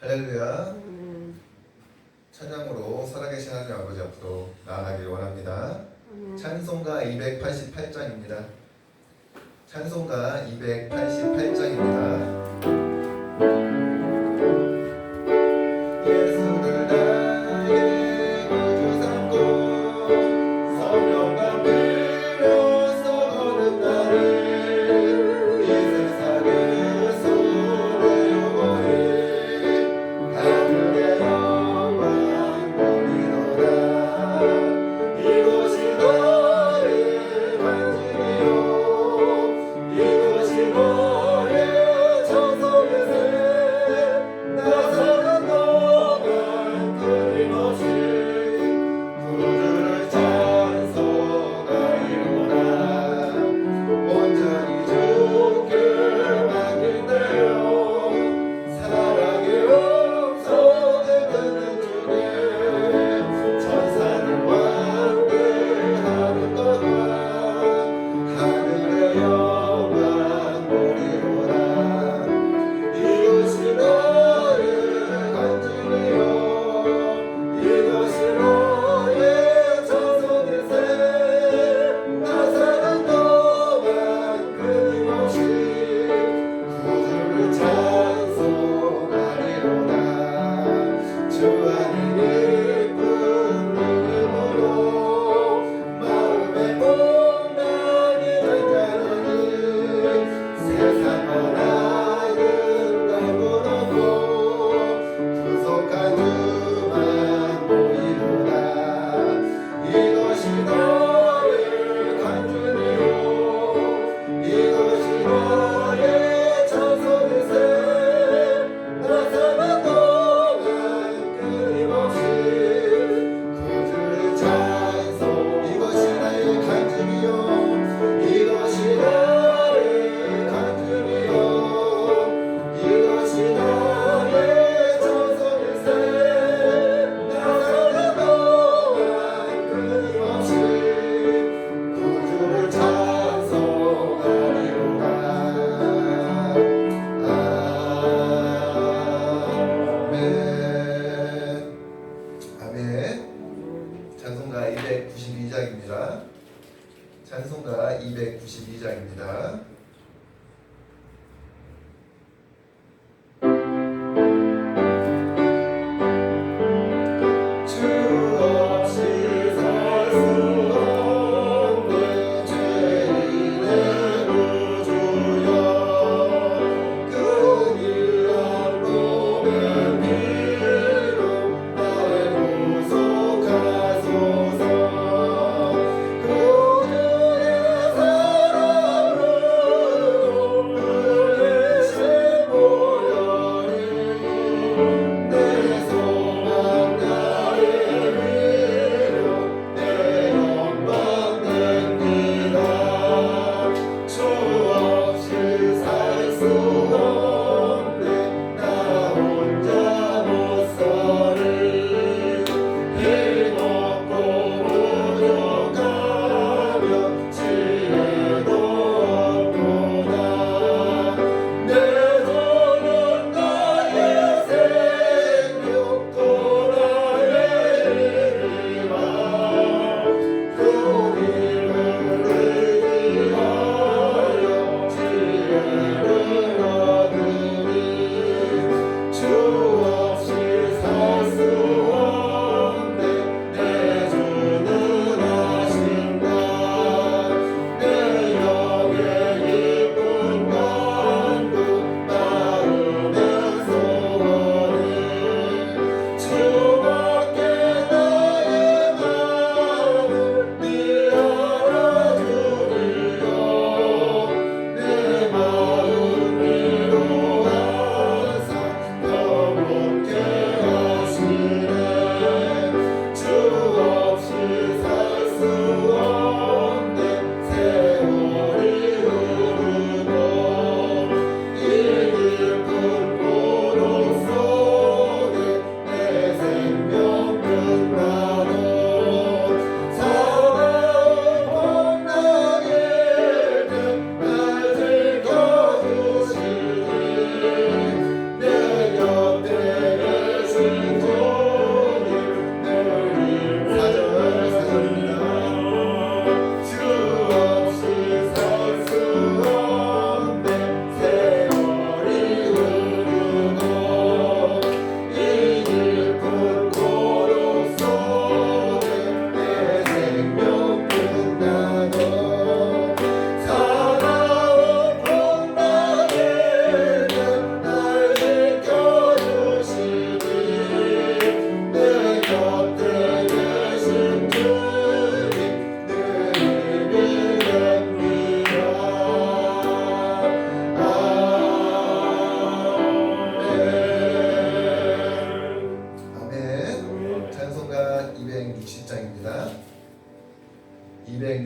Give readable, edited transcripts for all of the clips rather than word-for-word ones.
할렐루야. 찬양으로 살아계신 하나님 아버지 앞으로 나아가길 원합니다. 찬송가 288장입니다. 찬송가 288장입니다. 예수를 나의 구주 삼고 성령과 피로써 거듭 나를 이 세상의 소외로이 하늘의 영광 보리로다. 이곳이 너의 반지요 이곳이 너의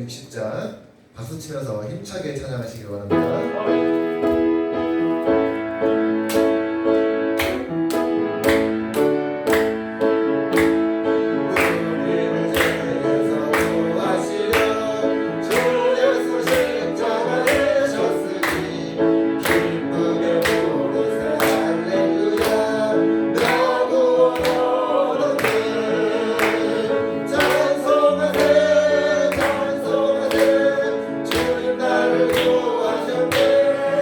60장 박수 치면서 힘차게 찬양하시기 바랍니다. 찬송하세 주님 나를 구하셨네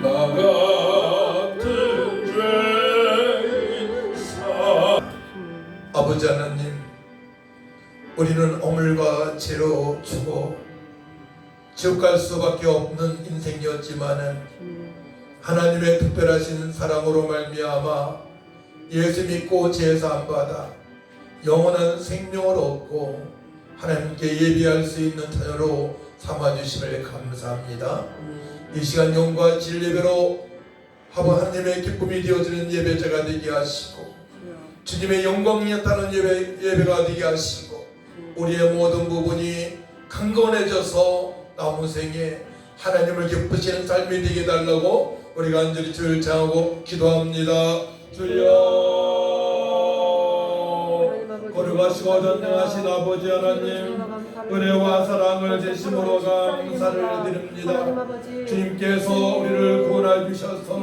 나 같은 죄인 아버지 하나님, 우리는 어물과 죄로 죽어 지옥 갈 수밖에 없는 인생이었지만은 하나님의 특별하신 사랑으로 말미암아 예수 믿고 죄 사함 받아 영원한 생명을 얻고 하나님께 예비할 수 있는 자녀로 삼아주심을 감사합니다. 이 시간 영과 진리배로 하나님의 기쁨이 되어지는 예배자가 되게 하시고 주님의 영광이 나타나는 예배가 되게 하시고 우리의 모든 부분이 강건해져서 남은 생에 하나님을 기쁘시는 삶이 되게 달라고 우리가 간절히 주를 청하고 기도합니다. 주여, 거룩하시고 전능하신 아버지 하나님, 은혜와 사랑을 제심으로 감사를 드립니다. 주님께서 우리를 구원해 주셔서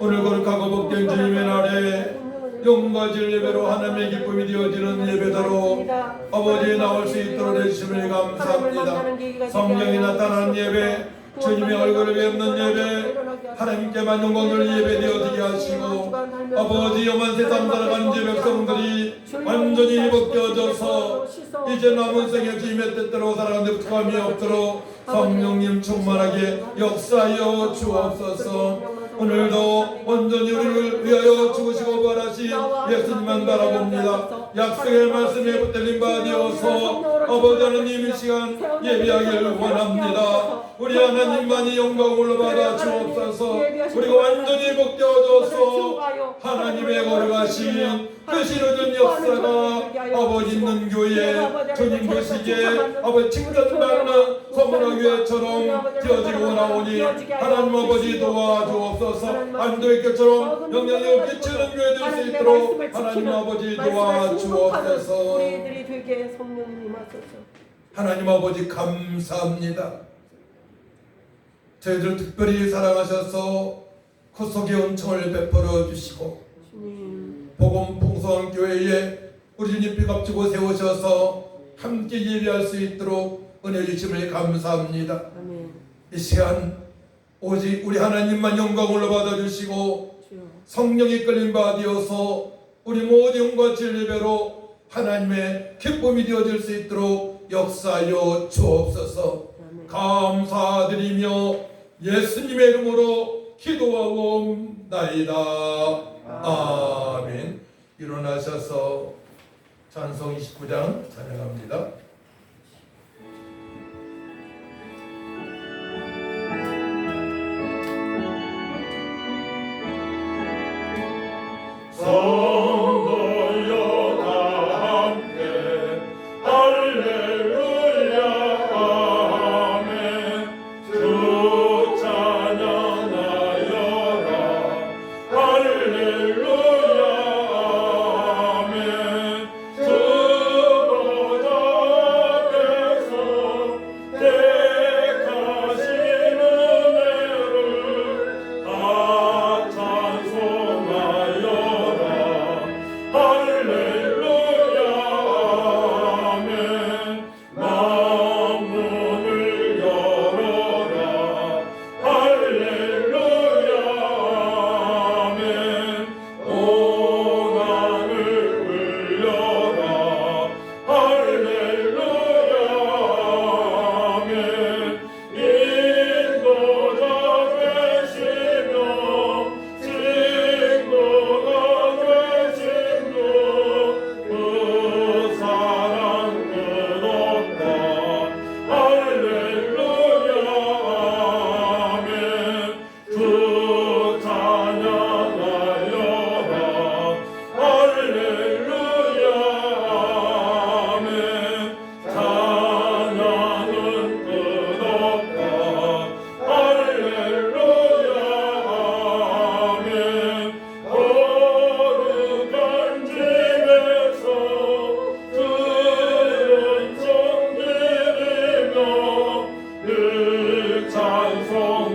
오늘 거룩하고 복된 주님의 날에 영과 진리배로 하나님의 기쁨이 되어지는 예배대로 아버지 나올 수 있도록 해주심을 감사합니다. 성령이 나타나는 예배, 주님의 얼굴을 뵙는 예배, 하나님께만 영광을 예배되어지게 하시고 아버지 영원 세상 살아가는 제 백성들이 완전히 벗겨져서 이제 남은 생에 주님의 뜻대로 살아가는 데 부족함이 없도록 성령님 충만하게 역사하여 주옵소서. 오늘도 온전히 우리를 위하여 죽으시고 부활하신 예수님만 바라봅니다. 약속의 말씀에 붙들림 받으어서 아버지 하나님 이 시간 예비하기를 원합니다. 우리 하나님만이 영광을 받아 주옵소서. 우리가 완전히 벗겨져서 하나님의 거룩하신 뜻이 이루어진 역사가 아버지 있는 교회 주님 보시기에 아버지 칭찬받는 선문화교회처럼 되어지고 나오니 하나님 아버지 도와주옵소서. 안도의 교처럼 영향력을 끼치는 교회 될 수 있도록 하나님 아버지 도와주옵소서. 하나님 아버지 감사합니다. 저희들 특별히 사랑하셔서 구속의 은총을 베풀어 주시고 복음 풍성한 교회에 우리 주님 삐값지고 세우셔서 함께 예배할 수 있도록 은혜 주심을 감사합니다. 이 시간 오직 우리 하나님만 영광을 받아주시고 성령이 끌림 받으어서 우리 모든 영과 진리배로 하나님의 기쁨이 되어질 수 있도록 역사하여 주옵소서. 감사드리며 예수님의 이름으로 기도하옵나이다. 아멘. 일어나셔서 찬송 29장 찬양합니다. 성도여 다 함께 할렐루야 아멘. 주 찬양하여라 할렐루야 아멘. 주 보좌 앞에서 택하신 은혜를 다 찬송하여라 할렐루야 아멘. 만문을 열어라 할렐루야 아멘. 고난을 울려라 할렐루야 아멘. 인도자 되시며 친구가 되신 주 그 사랑 끝없다 할렐루야 아멘. 주 찬양하여라 할렐루야 아멘. 찬양은 끝없다 할렐루야 아멘. 거룩한 집에서 들은 성들이며 그 찬송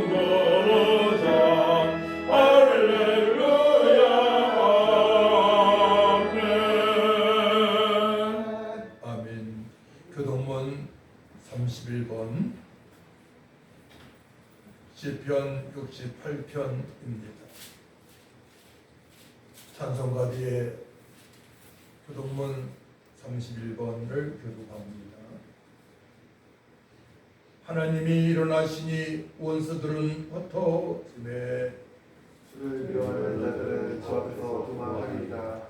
부르자 할렐루야 아멘. 아멘. 교동문 31번 시편 68편입니다. 찬송가 뒤에 교동문 31번을 교독합니다. 하나님이 일어나시니 원수들은 흩어지매 주를 미워하는 자들은 주 앞에서 도망하리이다.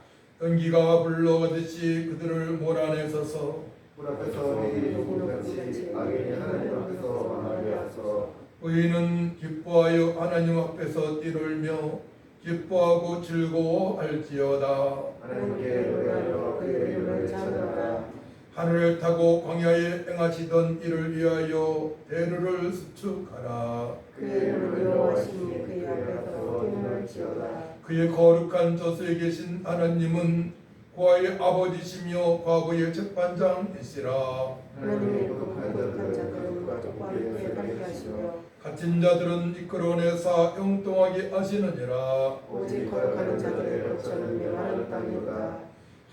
연기가 불러가듯이 그들을 몰아내소서. 물 앞에서 내일이 같이 악인이 하나님 앞에서 망하게 하소서. 의인은 기뻐하여 하나님 앞에서 뛰놀며 기뻐하고 즐거워할지어다. 하나님께 노래하여 그의 이름을 찬양하라. 하늘을 타고 광야에 행하시던 이를 위하여 대루를 수축하라. 그의 이름을 여호와시니 그의 앞에서 뛰놀지어다. 그의 거룩한 저수에 계신 하나님은 고아의 아버지시며 과부의 재판장이시라. 하나님의 거룩한 자들은 똑바로 살게 하시며 갇힌 자들은 이끌어내사 형통하게 하시느니라. 오직 거룩한 자들의 벽처는 메마른 땅이다.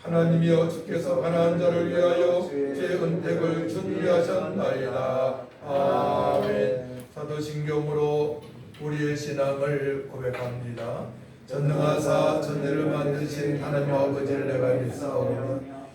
하나님이여 주께서 가난한 자를 위하여 제 은택을 준비하셨나이다. 아멘. 사도신경으로 우리의 신앙을 고백합니다. 전능하사 천지를 만드신 하나님 아버지를 내가 믿사오니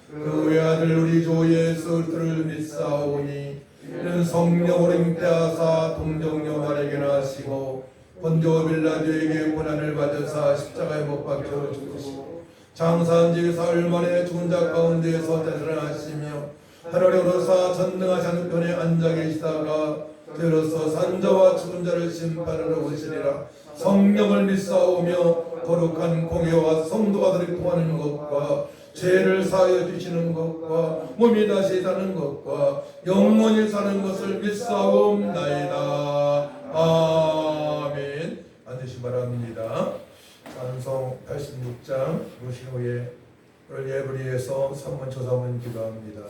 그 외아들 우리 주 예수 그리스도를 믿사오니 이는 성령으로 잉태하사 동정녀 마리아에게 나시고 본조 빌라도에게 고난을 받으사 십자가에 못 박혀 죽으시고 장사한 지 사흘 만에 죽은 자 가운데에서 되살아나시며 하늘에 오르사 전능하신 편에 앉아 계시다가 저로서 산자와 죽은 자를 심판하러 오시리라. 성령을 믿사오며 거룩한 공예와 성도가들이 통하는 것과 죄를 사하여 주시는 것과 몸이 다시 사는 것과 영원히 사는 것을 믿사옵나이다. 아멘. 앉으시 바랍니다. 찬송 86장 모신 후에 예불리에서 3번 조사문 기도합니다.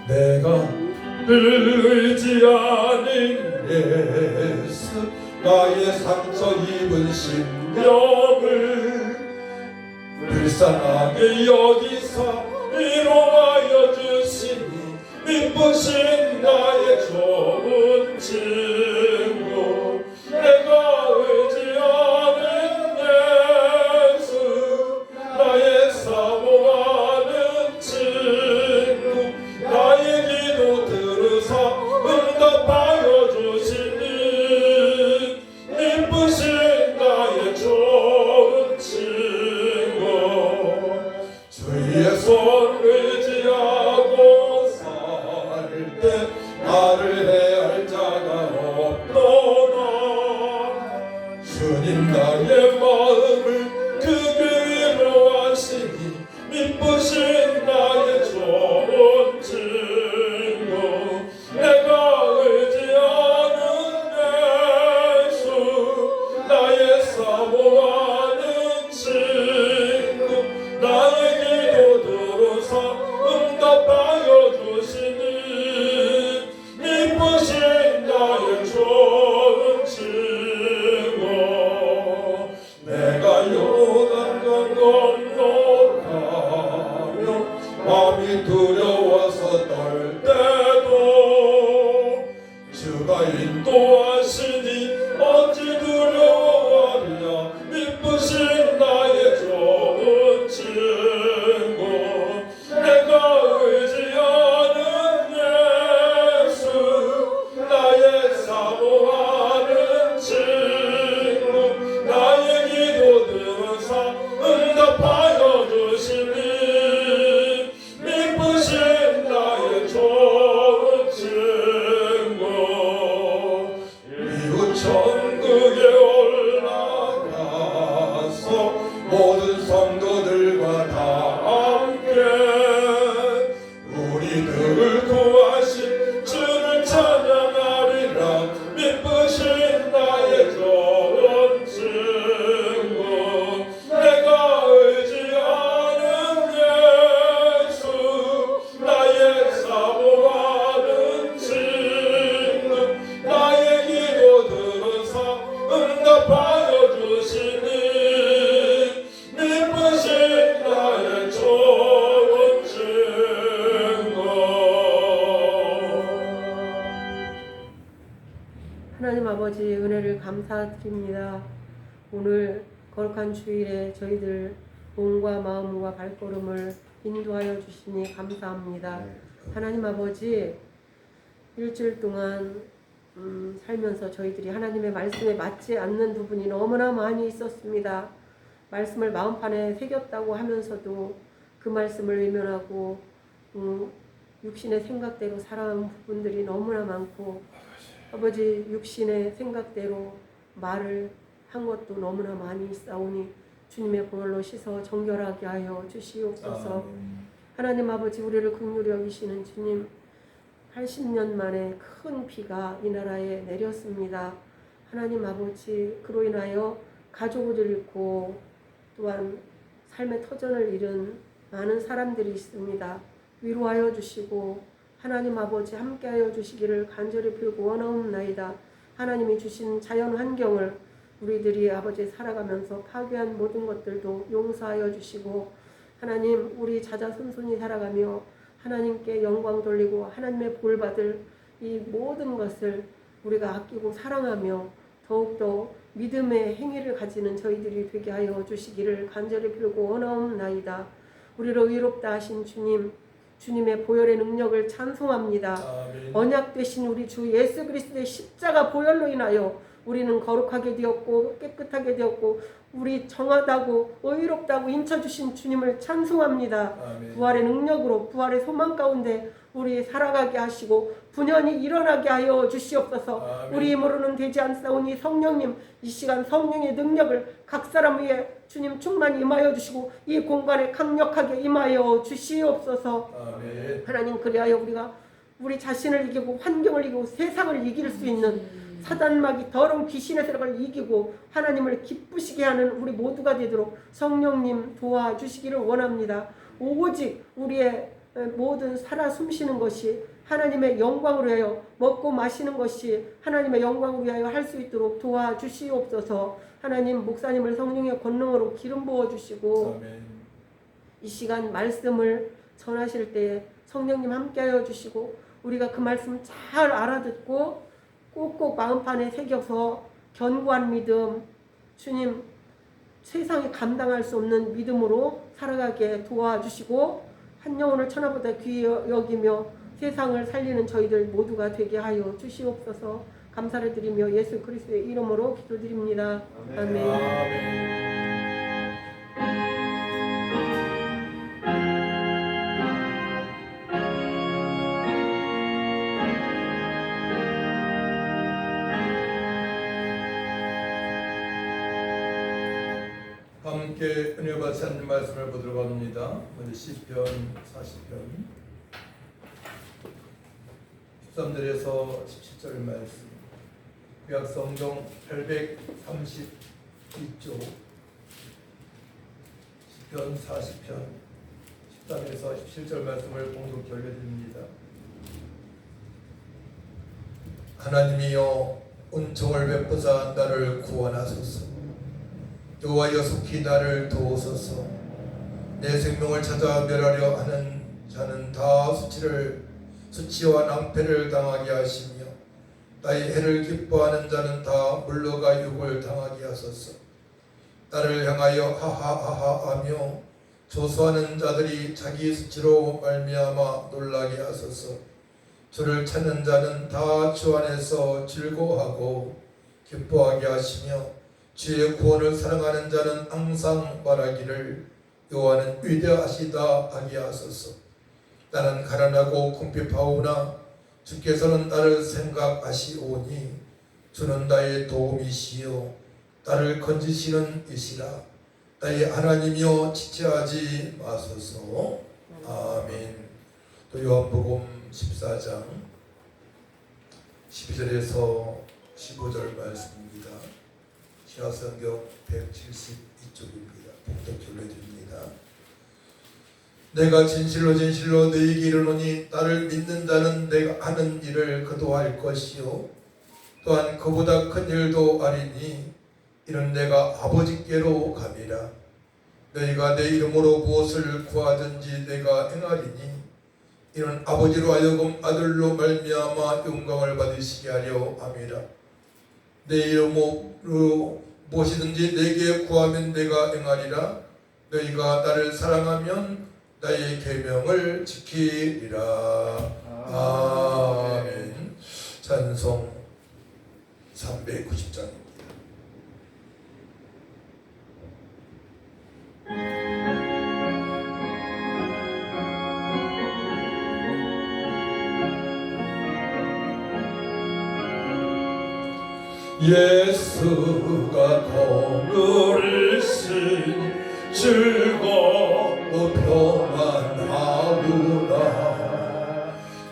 내가 늘 의지하는 예수 나의 상처 입은 심령을 불쌍하게 여기서 위로하여 주시니 미쁘신 나의 좋은 친구 내가 의지하는 예수 나의 사모하는 친구 나의 기도 들으사 응답하여 주시니 미쁘신 나의 좋은 친구 주의 손 의지하고 살 때 나의 하나님 아버지 은혜를 감사드립니다. 오늘 거룩한 주일에 저희들 몸과 마음과 발걸음을 인도하여 주시니 감사합니다. 하나님 아버지 일주일 동안 살면서 저희들이 하나님의 말씀에 맞지 않는 부분이 너무나 많이 있었습니다. 말씀을 마음판에 새겼다고 하면서도 그 말씀을 외면하고 육신의 생각대로 살아온 부분들이 너무나 많고 아버지 육신의 생각대로 말을 한 것도 너무나 많이 있사오니 주님의 보혈로 씻어 정결하게 하여 주시옵소서. 하나님 아버지 우리를 긍휼히 여기시는 주님 80년 만에 큰 비가 이 나라에 내렸습니다. 하나님 아버지 그로 인하여 가족을 잃고 또한 삶의 터전을 잃은 많은 사람들이 있습니다. 위로하여 주시고 하나님 아버지 함께하여 주시기를 간절히 빌고 원하옵나이다. 하나님이 주신 자연 환경을 우리들이 아버지 살아가면서 파괴한 모든 것들도 용서하여 주시고 하나님 우리 자자손손이 살아가며 하나님께 영광 돌리고 하나님의 볼 받을 이 모든 것을 우리가 아끼고 사랑하며 더욱더 믿음의 행위를 가지는 저희들이 되게 하여 주시기를 간절히 빌고 원하옵나이다. 우리를 의롭다 하신 주님, 주님의 보혈의 능력을 찬송합니다. 아멘. 언약 되신 우리 주 예수 그리스도의 십자가 보혈로 인하여 우리는 거룩하게 되었고 깨끗하게 되었고 우리 정하다고 의롭다고 인쳐주신 주님을 찬송합니다. 아멘. 부활의 능력으로 부활의 소망 가운데 우리 살아가게 하시고 분연히 일어나게 하여 주시옵소서. 아멘. 우리 힘으로는 되지 않사오니 성령님 이 시간 성령의 능력을 각 사람 위에 주님 충만히 임하여 주시고 이 공간에 강력하게 임하여 주시옵소서. 아멘. 하나님 그리하여 우리가 우리 자신을 이기고 환경을 이기고 세상을 이길 수 있는 사단마귀 더러운 귀신의 세력을 이기고 하나님을 기쁘시게 하는 우리 모두가 되도록 성령님 도와주시기를 원합니다. 오직 우리의 모든 살아 숨쉬는 것이 하나님의 영광을 위하여 먹고 마시는 것이 하나님의 영광을 위하여 할 수 있도록 도와주시옵소서. 하나님 목사님을 성령의 권능으로 기름 부어주시고 아멘. 이 시간 말씀을 전하실 때에 성령님 함께하여 주시고 우리가 그 말씀 잘 알아듣고 꼭꼭 마음판에 새겨서 견고한 믿음 주님 세상이 감당할 수 없는 믿음으로 살아가게 도와주시고 한 영혼을 천하보다 귀히 여기며 세상을 살리는 저희들 모두가 되게 하여 주시옵소서. 감사를 드리며 예수 그리스도의 이름으로 기도드립니다. 아멘. 아멘. 함께 은혜 받으시 하나님 말씀을 보도록 합니다. 먼저 시편 40편 13절에서 17절 말씀. 구약 성경 832쪽 시편 40편 13에서 17절 말씀을 공독 올려드립니다. 하나님이여 은총을 베푸사 나를 구원하소서. 여호와여 속히 나를 도우소서. 내 생명을 찾아 멸하려 하는 자는 다 수치와 낭패를 당하게 하시며 나의 해를 기뻐하는 자는 다 물러가 욕을 당하게 하소서. 나를 향하여 하하하하하며 조소하는 자들이 자기 수치로 말미암아 놀라게 하소서. 주를 찾는 자는 다 주 안에서 즐거워하고 기뻐하게 하시며 주의 구원을 사랑하는 자는 항상 말하기를 여호와는 위대하시다 하게 하소서. 나는 가난하고 궁핍하오나 주께서는 나를 생각하시오니 주는 나의 도움이시요 나를 건지시는 이시라. 나의 하나님이여 지체하지 마소서. 아멘. 또 요한복음 14장 12절에서 15절 말씀입니다. 신약성경 172쪽입니다. 봉독 올려드립니다. 내가 진실로 너희에게 이르노니 나를 믿는 자는 내가 하는 일을 그도 할 것이요 또한 그보다 큰 일도 하리니 이는 내가 아버지께로 감이라. 너희가 내 이름으로 무엇을 구하든지 내가 행하리니 이는 아버지로 하여금 아들로 말미암아 영광을 받으시게 하려 함이라. 내 이름으로 무엇이든지 내게 구하면 내가 행하리라. 너희가 나를 사랑하면 나의 계명을 지키리라. 아멘. 찬송 390장입니다. 예수가 너를 쓴 즐겁고 평안하구나.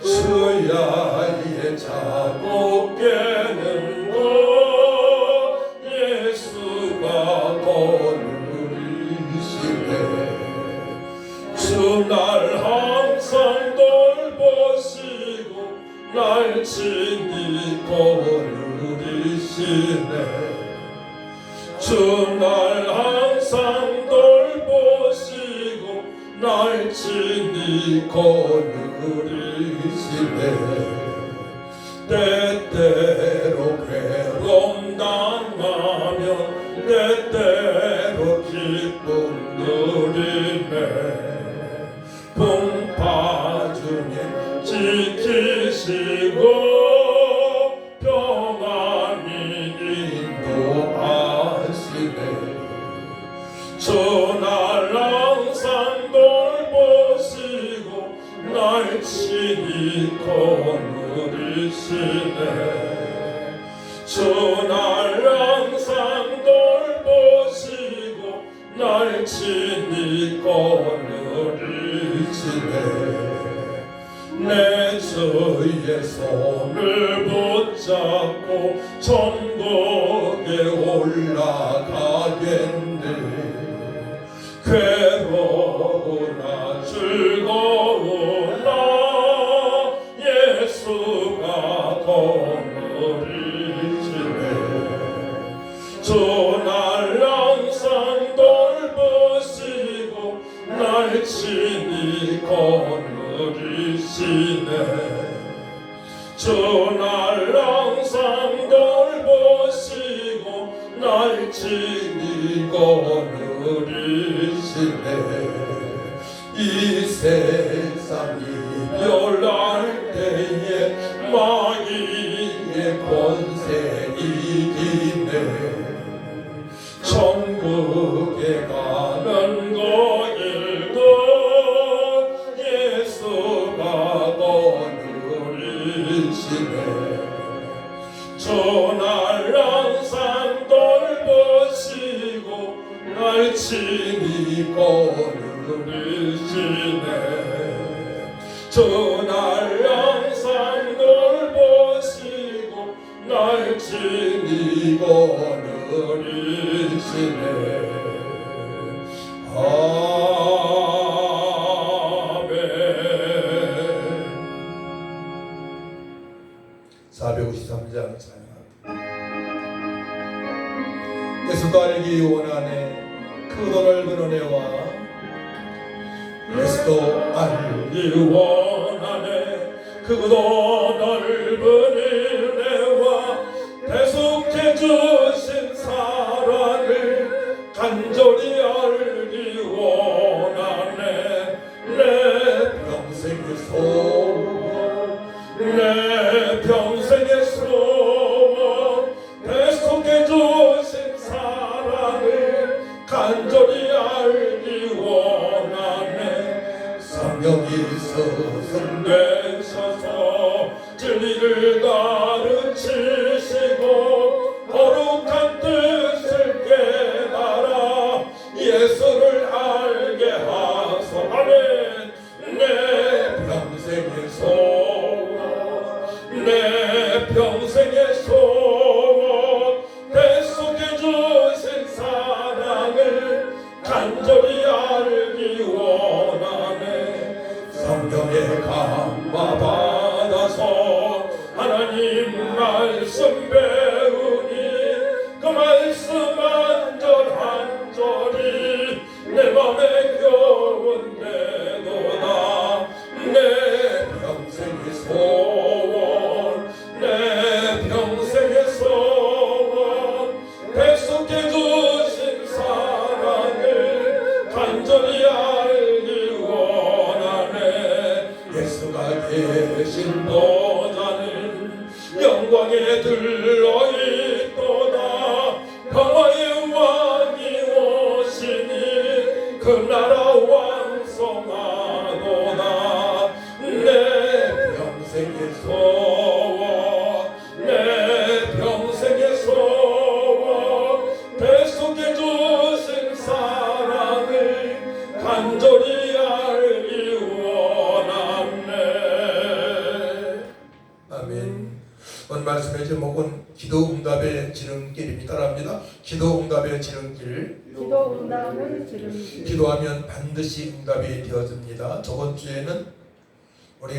수야의 자고 깨는 것 예수가 거느리시네. 주 날 항상 돌보시고 날 친히 거느리시네. 주 날 항상 돌보시고 날 친히 거느리시네. 때때로 괴로움 당하면 때때로 기쁨 누리네. 풍파 중에 지키시고 평안히 인도하시네. 주 날 항상 돌보시고 날 친히 거느리시네. 주 날 항상 돌보시고 날 친히 거느리시네. 내 주의 손을 붙잡고 천국에 올라가겠네. 괴로우나 즐거우나 예수가 거느리시네. 주 날 항상 돌보시고 날 친히 거느리시네. 주 날 항상 돌보시고 날 친히 거느리시네. 이 세상이 멸할 때에 마귀의 권세 이기네. 천국에 가는 거일도 예수가 거느리시네. 주 날 항상 돌보시고 날 친히 거느리시네. 주 날 항상 돌보시고 날 친히 거느리시네. 아멘. 453장 찬양합니다. 예수도 알기 원하네 크고 넓은 은혜와 예수도 알기 원하네 크고 넓은 은혜와 대속해 주신 사랑을 간절히 알기 원하네. 내 평생의 소원 내 평생의 소원 대속해 주신 사랑을 간절히 알기 원하네. 성령이서 손대셔서 진리를 가르치시고 거룩한 뜻을 깨달아 예수를 알게 하소. 아멘. 내 평생의 소원 내 평생의 소원 대속해 주신 사랑을 간절히 알기 원하네. 성경의 감화 받아서 하나님 말씀 배우니 그 말씀 한 절 한 절이 내 맘에 겨운대도다. 내 평생의 소원 내 평생의 소원 영광에 들러있도다. 평화의 왕이 오시니 그 나라 왕성하도다. 내 평생의 소원, 내 평생의 소원, 백성께 주신 사랑을 간절히 알기 원하네. 아멘. 오늘 말씀의 제목은 기도응답의 지름길입니다. 따라합니다. 기도응답의 지름길. 기도응답의 지름길. 기도하면 반드시 응답이 되어집니다. 저번 주에는 우리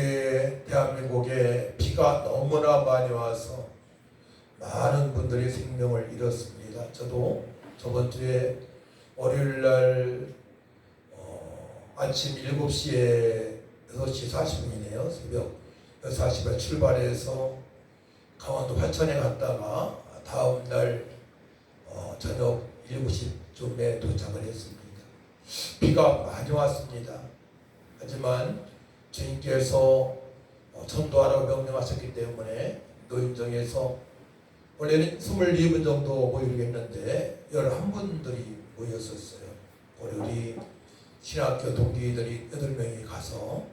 대한민국에 비가 너무나 많이 와서 많은 분들이 생명을 잃었습니다. 저도 저번 주에 월요일날 아침 7시에 6시 40분이네요. 새벽 40분에 출발해서 강원도 화천에 갔다가 다음날 저녁 7시쯤에 도착을 했습니다. 비가 많이 왔습니다. 하지만 주님께서 전도하라고 명령하셨기 때문에 노인정에서 원래는 24분 정도 모이겠는데 11분들이 모였었어요. 우리 신학교 동기들이 8명이 가서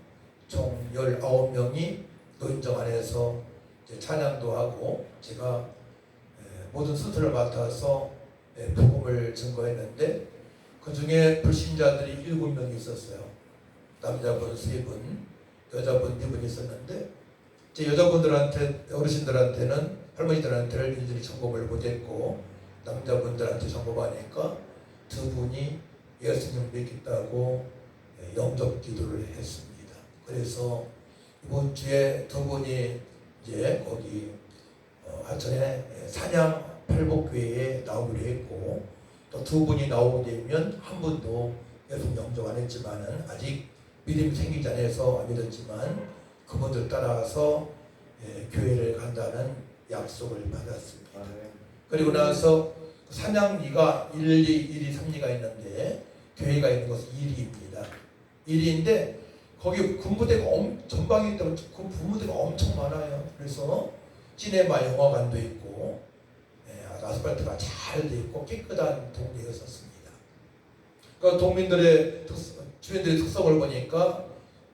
총 19명이 노인정 안에서 찬양도 하고 제가 모든 수트를 맡아서 복음을 증거했는데 그 중에 불신자들이 7명이 있었어요. 남자분 3분, 여자분 2분 있었는데 제 여자분들한테 어르신들한테는 할머니들한테는 일일이 점검을 못했고 남자분들한테 점검하니까 2분이 예수님 믿겠다고 영접 기도를 했습니다. 그래서 이번 주에 2분이 이제 거기 하천에 산양 팔복교회에 나오기로 했고 또 2분이 나오게 되면 한 분도 예수님 영접 안 했지만은 아직 믿음이 생기지 않아서 안 믿었지만 그분들 따라서 교회를 간다는 약속을 받았습니다. 그리고 나서 산양리가 1, 2, 3리가 있는데 교회가 있는 것은 1리입니다. 1리인데 거기 군부대가 전방이기 때문에 그 군부대가 엄청 많아요. 그래서 시네마 영화관도 있고 아스팔트가 잘 돼 있고 깨끗한 동네였었습니다. 그 동민들의 주민들의 특성을 보니까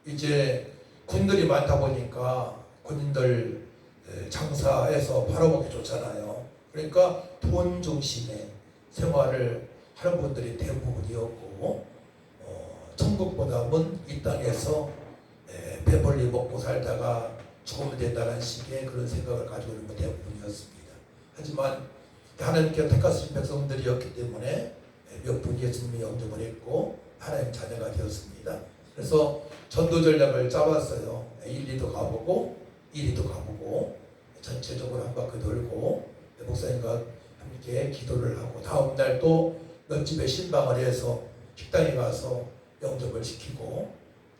이제 군들이 많다 보니까 군인들 장사해서 팔아먹기 좋잖아요. 그러니까 돈 중심의 생활을 하는 분들이 대부분이었고 천국보다는 이 땅에서 배불리 먹고 살다가 죽으면 된다는 식의 그런 생각을 가지고 있는 분 대부분이었습니다. 하지만 하나님께 택하신 백성들이었기 때문에 몇 분이 예수님이 영접을 했고 하나님 자녀가 되었습니다. 그래서 전도 전략을 짜봤어요. 1, 2도 가보고 1, 2도 가보고 전체적으로 한 바퀴 돌고 목사님과 함께 기도를 하고 다음 날 또 몇 집에 신방을 해서 식당에 가서 영접을 시키고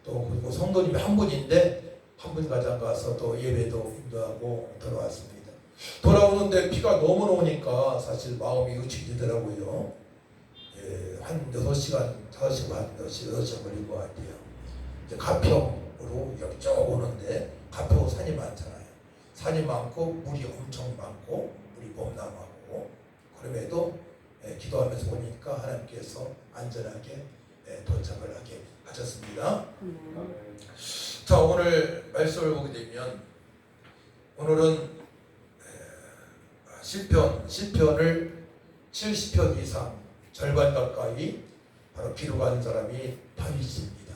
또 그리고 성도님이 한 분인데 한 분 가장 가서 또 예배도 인도하고 돌아왔습니다. 돌아오는데 비가 너무 오니까 사실 마음이 움직이더라고요. 한 6시간, 5시간 반, 6시간 걸린 것 같아요. 이제 가평으로 여기 쭉 오는데 가평 산이 많잖아요. 산이 많고 물이 엄청 많고 물이 범람하고 그럼에도 기도하면서 보니까 하나님께서 안전하게 도착을 하게 하셨습니다. 자, 오늘 말씀을 보게 되면 오늘은 시편을 70편 이상 절반 가까이 바로 기록한 사람이 다윗입니다.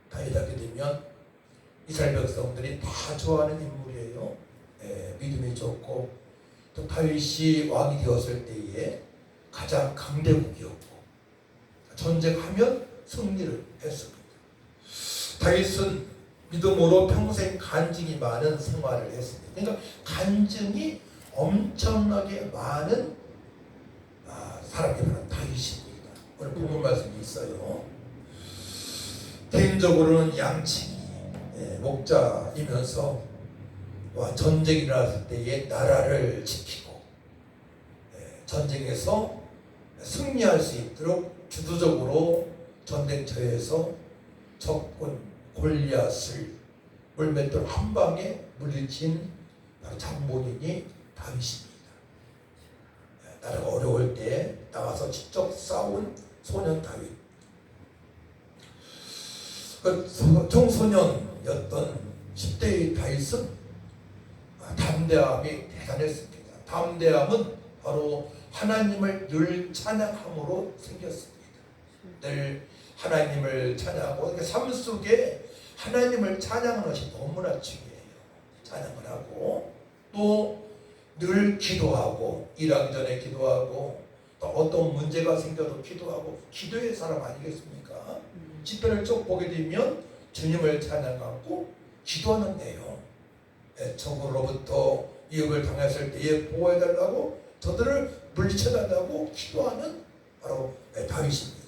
다윗 하게 되면 이스라엘 백성들이 다 좋아하는 인물이에요. 믿음이 좋고 또 다윗이 왕이 되었을 때에 가장 강대국이었고 전쟁하면 승리를 했습니다. 다윗은 믿음으로 평생 간증이 많은 생활을 했습니다. 그러니까 간증이 엄청나게 많은 사람이 바로 다윗입니다. 오늘 본문 말씀이 있어요. 개인적으로는 양치기 목자이면서 전쟁이 일어났을 때에 나라를 지키고 전쟁에서 승리할 수 있도록 주도적으로 전쟁터에서 적군 골리앗을 물맷돌 한 방에 물리친 바로 장본인이 다윗입니다. 나라가 어려울 때 나와서 직접 싸운 소년 다윗. 그 청소년이었던 10대의 다윗은 담대함이 대단했습니다. 담대함은 바로 하나님을 늘 찬양함으로 생겼습니다. 늘 하나님을 찬양하고, 그러니까 삶 속에 하나님을 찬양하는 것이 너무나 중요해요. 찬양을 하고 또 늘 기도하고, 일하기 전에 기도하고, 또 어떤 문제가 생겨도 기도하고, 기도의 사람 아니겠습니까? 시편을 쭉 보게 되면 주님을 찬양하고 기도하는 내용, 적으로부터 위협을 당했을 때에 보호해달라고, 저들을 물리쳐달라고 기도하는 바로 다윗입니다.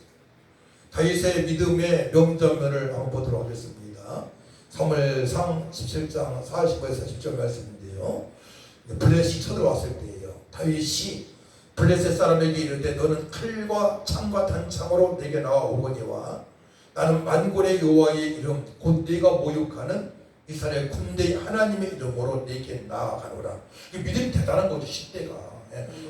다윗의 믿음의 명장면을 한번 보도록 하겠습니다. 사무엘상 17장 45에서 40절 말씀인데요. 블레셋이 쳐들어왔을 때예요. 다윗이 블레셋 사람에게 이르되 너는 칼과 창과 단창으로 내게 나와오거니와 나는 만군의 여호와의 이름 곧 네가 모욕하는 이스라엘 군대의 하나님의 이름으로 내게 나아가노라. 믿음이 대단한 거죠. 시대가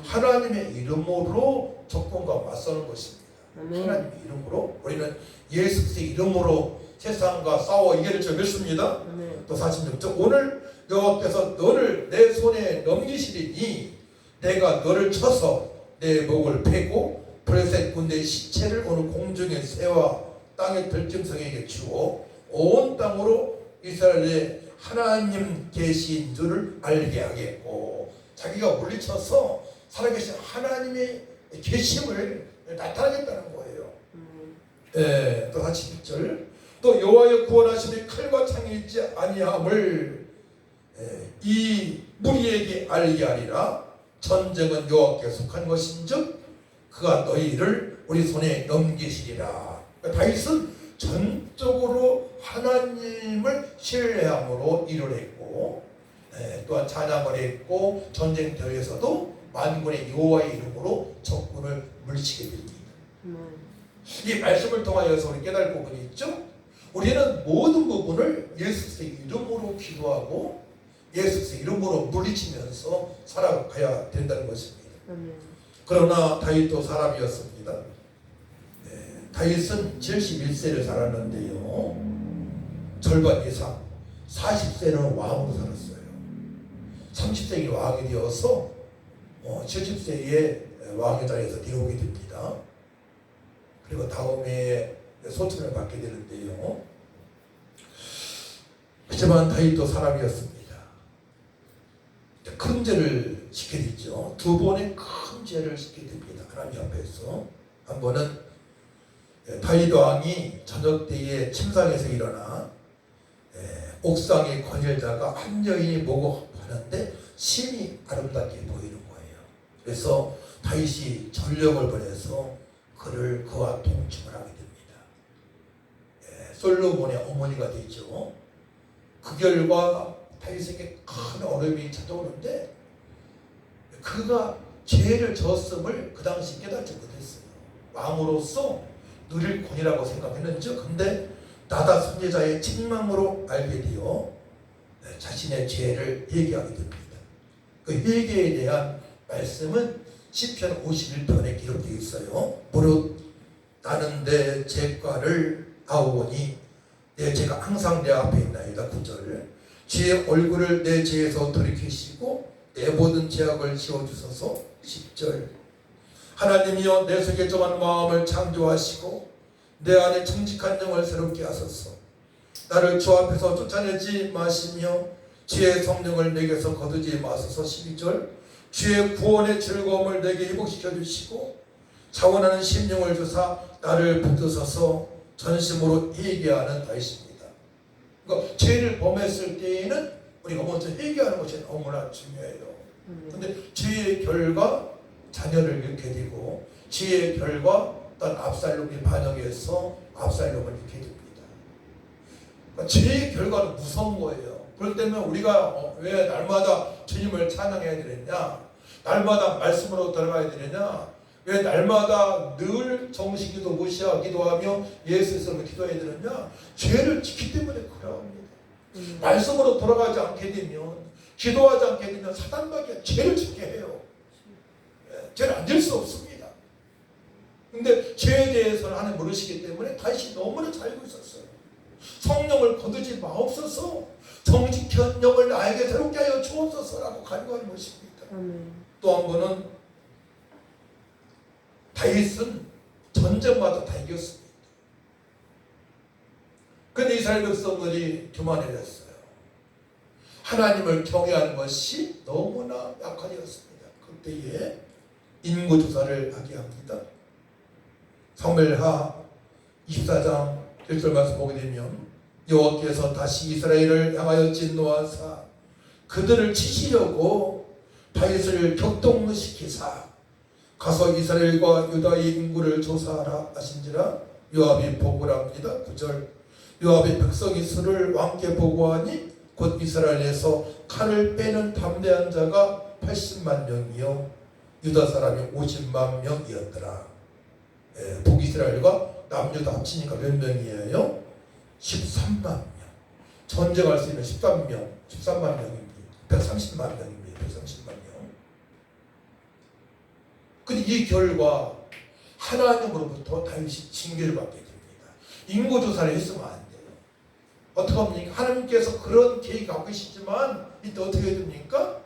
하나님의 이름으로 적군과 맞서는 것입니다. 하나님의 이름으로, 우리는 예수 그리스도의 이름으로 세상과 싸워 이겨낼 줄 믿습니다. 또 46절 오늘 여호와께서 너를 내 손에 넘기시리니 내가 너를 쳐서 내 목을 패고 블레셋 군대의 시체를 오늘 공중의 새와 땅의 들짐승에게 주어 온 땅으로 이스라엘의 하나님 계신 줄을 알게 하겠고, 자기가 물리쳐서 살아계신 하나님의 계심을 나타나겠다는 거예요. 또 41절 또 여호와의 구원하심이 칼과 창이 있지 아니함을 이 무리에게 알게 하리라. 전쟁은 여호와께 속한 것인즉 그가 너희를 우리 손에 넘기시리라. 다윗은 전적으로 하나님을 신뢰함으로 일을 했고, 또한 찬양을 했고, 전쟁터에서도 만군의 여호와의 이름으로 적군을 물리치게 됩니다. 이 말씀을 통하여서 우리 깨달을 부분이 있죠. 우리는 모든 부분을 예수 그리스도의 이름으로 기도하고 예수 그리스도의 이름으로 물리치면서 살아가야 된다는 것입니다. 그러나 다윗도 사람이었습니다. 다윗은 71세를 살았는데요, 절반 이상 40세는 왕으로 살았어요. 30세기 왕이 되어서 70세에 왕의 자리에서 내려오게 됩니다. 그리고 다음에 소천을 받게 되는데요, 하지만 다윗도 사람이었습니다. 큰 죄를 짓게 되죠. 두 번의 큰 죄를 짓게 됩니다. 하나님 앞에서. 한 번은 다윗 왕이 저녁 때에 침상에서 일어나 옥상에 거닐다가 한 여인이 목욕하는데 심히 아름답게 보이는 거예요. 그래서 다윗이 전령을 보내서 그와 동침을 하게 됩니다. 솔로몬의 어머니가 되죠. 그 결과 다윗에게 큰 어려움이 찾아오는데, 그가 죄를 졌음을 그 당시 깨닫지 못했어요. 왕으로서 누릴 권이라고 생각했는지, 근데 나다 선지자의 책망으로 알게 되어 자신의 죄를 회개하게 됩니다. 그 회개에 대한 말씀은 시편 51편에 기록되어 있어요. 무릇 나는 내 죄과를 아오니 내 죄가 항상 내 앞에 있나이다. 9절 주의 얼굴을 내 죄에서 돌이키시고 내 모든 죄악을 지워주소서. 10절 하나님이여 내 속에 정한 마음을 창조하시고 내 안에 정직한 영을 새롭게 하소서. 나를 주 앞에서 쫓아내지 마시며 주의 성령을 내게서 거두지 마소서. 12절 주의 구원의 즐거움을 내게 회복시켜 주시고 자원하는 심령을 주사 나를 붙드셔서 전심으로 회개하는 다윗입니다. 그러니까 죄를 범했을 때에는 우리가 먼저 회개하는 것이 너무나 중요해요. 그런데 죄의 결과 자녀를 잃게 되고, 죄의 결과 어떤 압살롬이 반역해서 압살롬을 잃게 됩니다. 그러니까 죄의 결과는 무서운 거예요. 그럴 때면 우리가 왜 날마다 주님을 찬양해야 되느냐, 날마다 말씀으로 들어가야 되느냐, 왜 날마다 늘 정식기도 무시하고 기도하며 예수님을 기도해야 되느냐, 죄를 짓기 때문에 그러합니다. 말씀으로 돌아가지 않게 되면, 기도하지 않게 되면 사단마귀가 죄를 짓게 해요. 죄를 안 질 수 없습니다. 근데 죄에 대해서는 하나님 모르시기 때문에 다윗이 너무나 잘 알고 있었어요. 성령을 거두지 마옵소서, 정직한 영을 나에게 새롭게 하여 주옵소서라고 간구하는 것입니다. 또 한 번은 다윗은 전쟁마다 다 이겼습니다. 근데 이스라엘 백성들이 교만해졌어요. 하나님을 경외하는 것이 너무나 약화되었습니다. 그때에 인구조사를 하게 합니다. 사무엘하 24장 1절 말씀 보게 되면 여호와께서 다시 이스라엘을 향하여 진노하사 그들을 치시려고 다윗을 격동시키사 가서 이스라엘과 유다의 인구를 조사하라 하신지라 요압이 보고를 합니다. 9절 요압의 백성이 수를 왕께 보고하니 곧 이스라엘에서 칼을 빼는 담대한 자가 80만 명이요 유다 사람이 50만 명이었더라. 북이스라엘과 남유다 합치니까 몇 명이에요? 13만 명. 전쟁할 수 있는 13만 명입니다. 130만 명입니다. 130만 명. 근데 이 결과 하나님으로부터 다윗이 징계를 받게 됩니다. 인구조사를 했으면 안 돼요. 어떻게 합니까? 하나님께서 그런 계획이 갖고 계시지만 이때 어떻게 해야 됩니까?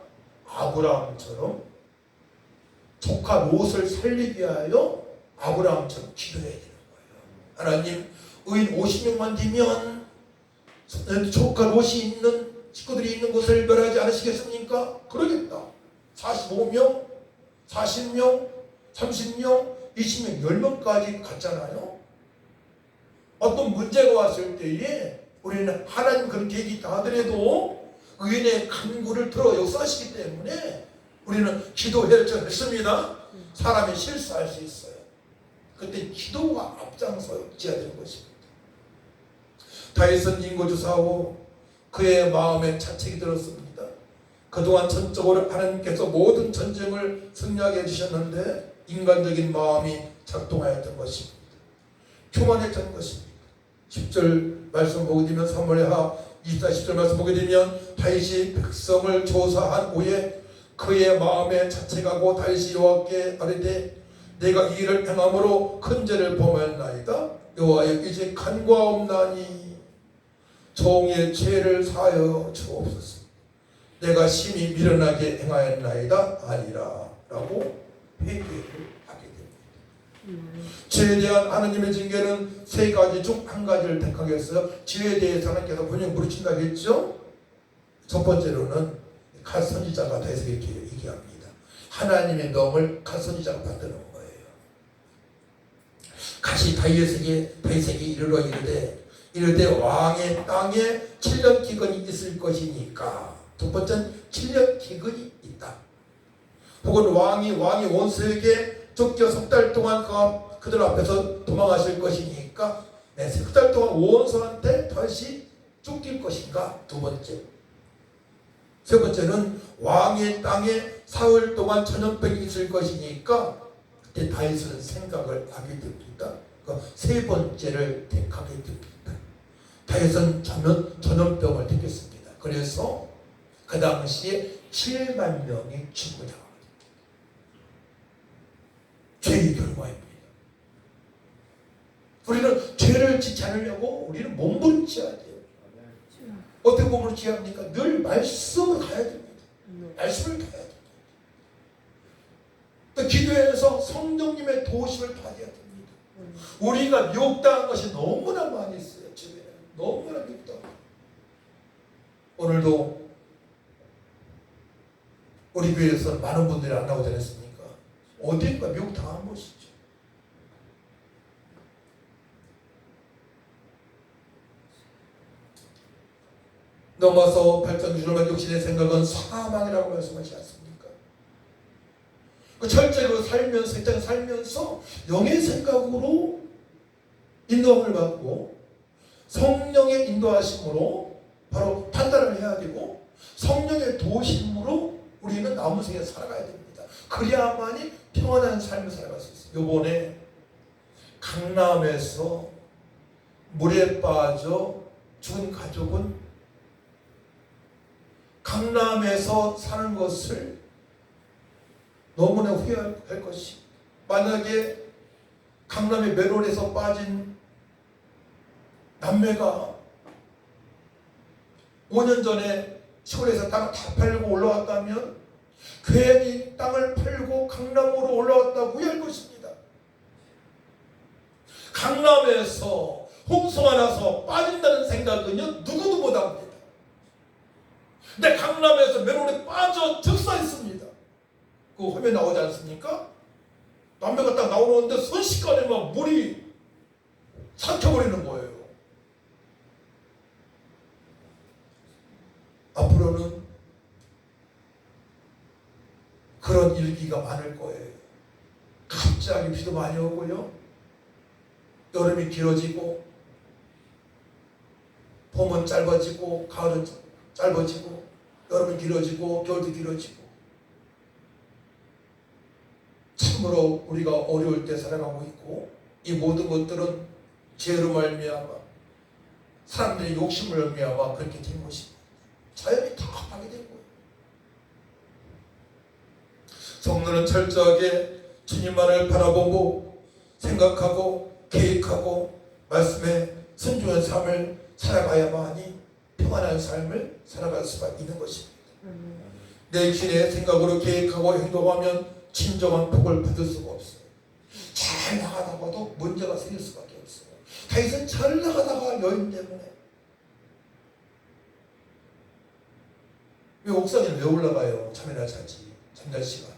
아브라함처럼 조카 롯을 살리기 위하여 아브라함처럼 기도해야 되는 거예요. 하나님, 의인 50명만 되면 조카 롯이 있는 식구들이 있는 곳을 멸하지 않으시겠습니까? 그러겠다. 45명, 40명, 30명, 20명, 10명까지 갔잖아요. 어떤 문제가 왔을 때에 우리는 하나님 그런 계획이 있다 하더라도 의인의 간구를 들어 역사하시기 때문에 우리는 기도해야 했습니다. 사람이 실수할 수 있어요. 그때 기도가 앞장서야 되는 것입니다. 다윗은 인구조사하고 그의 마음에 자책이 들었습니다. 그동안 전적으로 하나님께서 모든 전쟁을 승리하게 해주셨는데 인간적인 마음이 작동하였던 것입니다. 교만했던 것입니다. 10절 말씀 보게 되면 사무엘하 24, 10절 말씀 보게 되면 다윗이 백성을 조사한 후에 그의 마음에 자책하고 다윗이 여호와께 아뢰되 내가 이 일을 행함으로 큰 죄를 범하였나이다. 여호와여 이제 간과없나니 종의 죄를 사하여 주옵소서. 내가 심히 미련하게 행하였나이다 아니라 라고 회개를 하게 됩니다. 죄에 대한 하나님의 징계는 세 가지 중 한 가지를 택하겠어요. 죄에 대해서 하나님께서 분명 물으신다고 했죠. 첫 번째로는 갓 선지자가 다윗에게 이렇게 얘기합니다. 하나님의 명을 갓 선지자가 받드는 거예요. 갓이 다윗에게 이르러 이르되 왕의 땅에 7년 기근이 있을 것이니까. 두 번째는 7년 기근이 있다. 혹은 왕이 원수에게 쫓겨 석 달 동안 그들 앞에서 도망하실 것이니까 석 달 동안 원수한테 다시 쫓길 것인가. 두 번째. 세 번째는 왕의 땅에 사흘 동안 전염병이 있을 것이니까 그때 다윗은 생각을 하게 됩니다. 세 번째를 택하게 됩니다. 다윗은 전염병을 택했습니다. 그래서 그 당시에 7만 명이 죽어나갑니다. 죄의 결과입니다. 우리는 죄를 짓지 않으려고 우리는 몸부림쳐야 돼요. 어떻게 몸부림쳐야 합니까? 늘 말씀을 가야 됩니다. 말씀을 가야 됩니다. 또 기도에서 성령님의 도우심을 받아야 됩니다. 우리가 미혹당한 것이 너무나 많이 있어요. 주변에 너무나 미혹당한. 오늘도 우리 교회에서 많은 분들이 안 나오지 않았습니까? 어딘가 미혹당한 것이죠. 넘어서 8장 6절만 육신의 생각은 사망이라고 말씀하지 않습니까? 철저히 살면서 이 땅에 살면서 영의 생각으로 인도함을 받고 성령의 인도하심으로 바로 판단을 해야 되고 성령의 도우심으로 우리는 남은 생에 살아가야 됩니다. 그래야만이 평안한 삶을 살아갈 수 있어요. 요번에 강남에서 물에 빠져 죽은 가족은 강남에서 사는 것을 너무나 후회할 것이, 만약에 강남의 맨홀에서 빠진 남매가 5년 전에 시골에서 땅을 다 팔고 올라왔다면 괜히 땅을 팔고 강남으로 올라왔다고 후회할 것입니다. 강남에서 홍수가 나서 빠진다는 생각은요 누구도 못합니다. 근데 강남에서 맨홀에 빠져 즉사했습니다. 그 화면 나오지 않습니까? 남매가 딱 나오는데 순식간에 막 물이 삼켜버리는 거예요. 앞으로는 그런 일기가 많을 거예요. 갑자기 비도 많이 오고요, 여름이 길어지고, 봄은 짧아지고, 가을은 짧아지고, 여름은 길어지고, 겨울도 길어지고, 참으로 우리가 어려울 때 살아가고 있고, 이 모든 것들은 죄로 말미암아 사람들의 욕심을 말미암아 그렇게 된 것입니다. 자연이 다 하게 된 거예요. 성도는 철저하게 주님만을 바라보고 생각하고 계획하고 말씀에 순종한 삶을 살아가야만이 평안한 삶을 살아갈 수가 있는 것입니다. 내 귀신의 생각으로 계획하고 행동하면 진정한 복을 받을 수가 없어요. 잘 나가다가도 문제가 생길 수밖에 없어요. 다윗은 잘 나가다가 여인 때문에, 왜 옥상에 왜 올라가요? 잠이나 자지, 잠잘 시간에.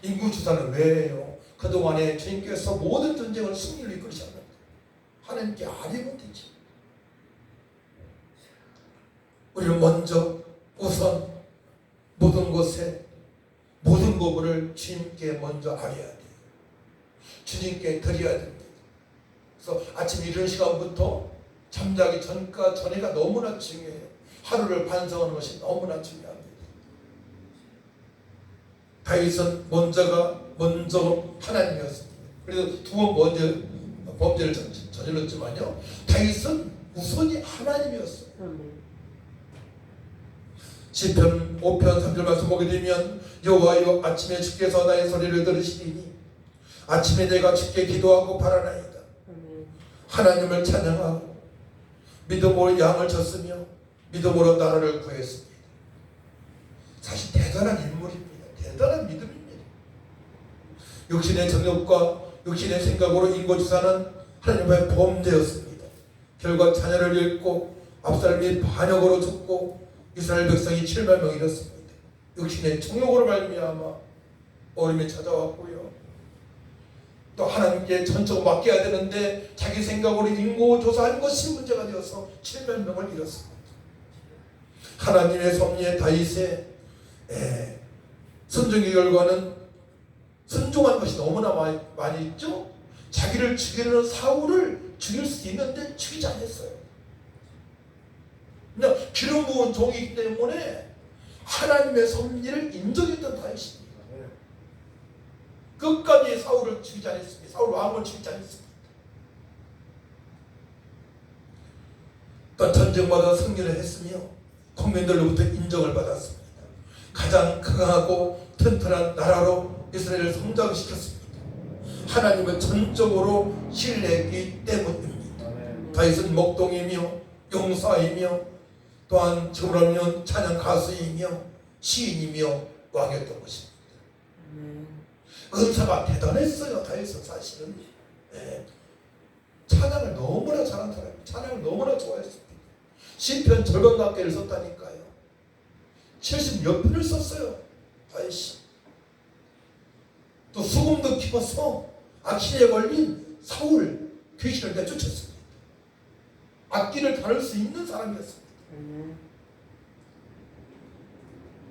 인구주사는 왜 해요? 그동안에 주님께서 모든 전쟁을 승리를 이끌으셨는데 하나님께 아뢰면 되지. 우리는 먼저 우선 모든 것에 모든 부분을 주님께 먼저 아뢰야 돼요. 주님께 드려야 됩니다. 그래서 아침 이른 시간부터 잠자기 전에가 너무나 중요해요. 하루를 반성하는 것이 너무나 중요합니다. 다윗은 먼저 하나님이었습니다. 그래서 두 번 범죄를 저질렀지만요, 다윗은 우선이 하나님이었어요. 시편 5편 3절 말씀 보게 되면, 여호와여 아침에 주께서 나의 소리를 들으시리니 아침에 내가 주께 기도하고 바라나이다. 하나님을 찬양하고 믿음으로 양을 졌으며 믿음으로 나라를 구했습니다. 사실 대단한 인물입니다. 대단한 믿음입니다. 육신의 정욕과 육신의 생각으로 인고지사는 하나님의 범죄였습니다. 결과 자녀를 잃고 압살롬이 반역으로 죽고 이스라엘 백성이 7만 명 잃었습니다. 육신의 정욕으로 말미암아 어려움이 찾아왔고요, 또 하나님께 전적으로 맡겨야 되는데 자기 생각으로 인고조사한 것이 문제가 되어서 7만 명을 잃었습니다. 하나님의 섭리의 다윗의 순종의 결과는 순종한 것이 너무나 많이 있죠. 자기를 죽이려는 사울을 죽일 수 있는데 죽이지 않았어요. 그냥 기름 부은 종이기 때문에 하나님의 섭리를 인정했던 다윗입니다. 끝까지 사울을 죽이지 않았습니다. 사울 왕을 죽이지 않았습니다. 또 전쟁마다 승리를 했으며 국민들로부터 인정을 받았습니다. 가장 강하고 튼튼한 나라로 이스라엘을 성장시켰습니다. 하나님은 전적으로 신뢰했기 때문입니다. 다윗은 목동이며 용사이며 또한 지금으로 하면 찬양 가수이며 시인이며 왕이었던 것입니다. 은사가 대단했어요. 다윗은 사실은 찬양을 너무나 잘한 사람이에요. 찬양을 너무나 좋아했습니다. 시편 절반 가까이를 썼다니까요. 70몇 편을 썼어요. 다윗이. 또 수금도 키워서 악신에 걸린 사울 귀신을 내쫓았습니다. 악기를 다룰 수 있는 사람이었습니다.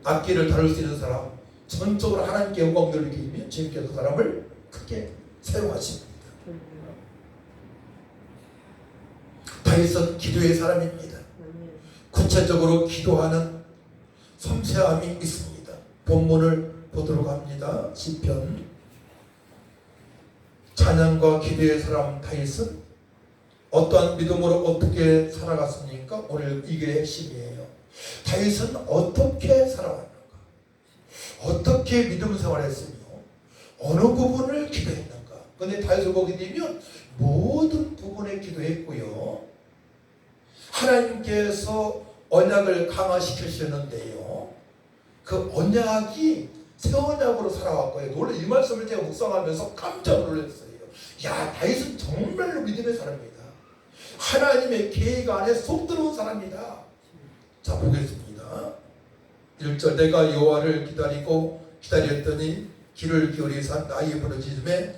악기를 다룰 수 있는 사람, 전적으로 하나님께 영광 돌리기 위해 주님께서 그 사람을 크게 사용하십니다. 다윗은 기도의 사람입니다. 구체적으로 기도하는 섬세함이 있습니다. 본문을 보도록 합니다. 시편. 찬양과 기도의 사람 다윗은 어떠한 믿음으로 어떻게 살아갔습니까? 오늘 이게 핵심이에요. 다윗은 어떻게 살아왔는가? 어떻게 믿음 생활했으며 어느 부분을 기도했는가? 근데 다윗을 보게 되면 모든 부분에 기도했고요. 하나님께서 언약을 강화시키셨는데요. 그 언약이 새 언약으로 살아왔고요. 놀라 이 말씀을 제가 묵상하면서 깜짝 놀랐어요. 야, 다윗은 정말로 믿음의 사람이다. 하나님의 계획 안에 속 들어온 사람이다. 자, 보겠습니다. 1절 내가 여호와를 기다렸더니 귀를 기울이사 나의 부르짖음에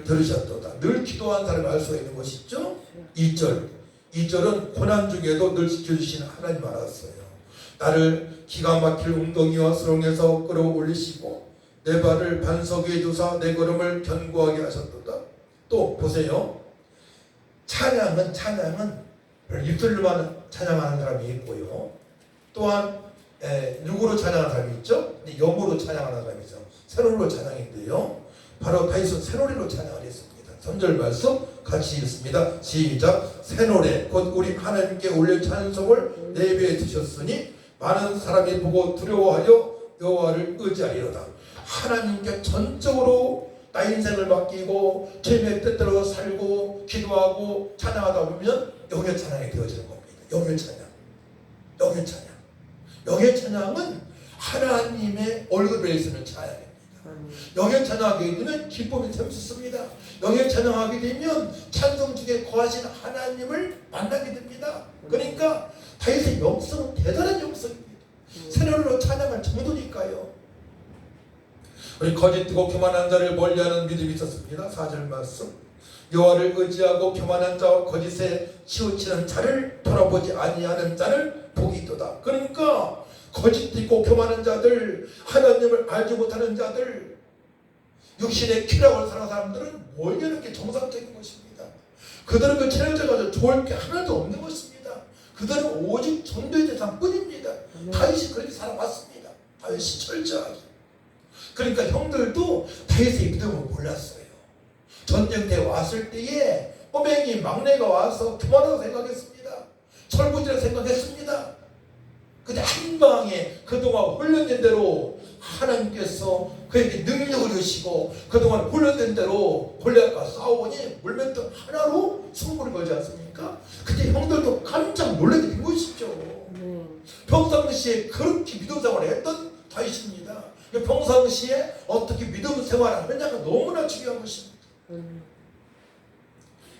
들으셨도다. 늘 기도한 사람이 알 수가 있는 것이죠. 2절은 고난 중에도 늘 지켜주시는 하나님 알았어요. 나를 기가 막힐 웅덩이와 수렁에서 끌어올리시고 내 발을 반석 위에 두사 내 걸음을 견고하게 하셨도다. 또 보세요. 찬양은 입술로만 찬양하는 사람이 있고요. 또한 육으로 찬양하는 사람이 있죠. 영으로 찬양하는 사람이 있어요. 새노리로 찬양인데요. 바로 다윗은 새노리로 찬양을 했습니다. 3절 말씀 같이 읽습니다. 시작. 새노래 곧 우리 하나님께 올릴 찬송을 내비에 두셨으니 많은 사람이 보고 두려워하여 여호와를 의지하리로다. 하나님께 전적으로 나 인생을 맡기고 주님의 뜻대로 살고 기도하고 찬양하다 보면 영의 찬양이 되어지는 겁니다. 영의 찬양은 하나님의 얼굴에 있는 찬양입니다. 영의 찬양하게 되면 기쁨이 샘솟습니다. 영의 찬양하게 되면 찬송 중에 거하신 하나님을 만나게 됩니다. 그러니까 다윗의 영성은 대단한 영성입니다. 새노리로 찬양할 정도니까요. 우리 거짓되고 교만한 자를 멀리하는 믿음이 있었습니다. 4절 말씀. 여호와를 의지하고 교만한 자와 거짓에 치우치는 자를 돌아보지 아니하는 자를 복이 있도다. 그러니까 거짓되고 교만한 자들, 하나님을 알지 못하는 자들, 육신의 쾌락을 사는 사람들은 뭘 이렇게 정상적인 것입니다. 그들은 그 체력을 가지고 좋을 게 하나도 없는 것입니다. 그들은 오직 전도의 대상뿐입니다. 다윗이 그렇게 살아왔습니다. 다윗이 철저하게. 그러니까 형들도 다윗의 믿음을 몰랐어요. 전쟁터에 왔을 때에 꼬맹이 막내가 와서 교만하다고 생각했습니다. 철부지라 생각했습니다. 근데 한 방에 그동안 훈련된 대로 하나님께서 그에게 능력을 주시고 그동안 훈련된 대로 골리앗과 싸우니 물맷돌 하나로 승부를 걸지 않습니까? 근데 형들도 깜짝 놀라게 된 것이죠. 평상시에 그렇게 믿음 생활을 했던 다윗입니다. 평상시에 어떻게 믿음 생활을 하느냐가 너무나 중요한 것입니다.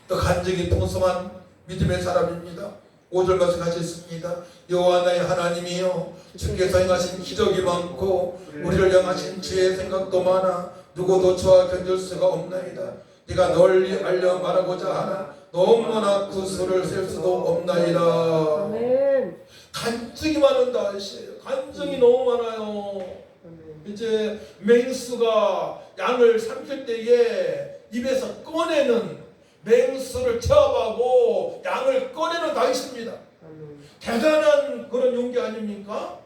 또 간증이 풍성한 믿음의 사람입니다. 5절 말씀 같이 있습니다. 여호와 나의 하나님이여 주께서 행하신 기적이 많고 우리를 향하신 주의 생각도 많아 누구도 저와 견딜 수가 없나이다. 네가 널리 알려 말하고자 하나 너무나 그 수를 셀 수도 없나이다. 아멘. 간증이 많은 다윗이에요. 간증이 너무 많아요. 이제 맹수가 양을 삼킬 때에 입에서 꺼내는 맹수를 제압하고 양을 꺼내는 다윗입니다. 대단한 그런 용기 아닙니까?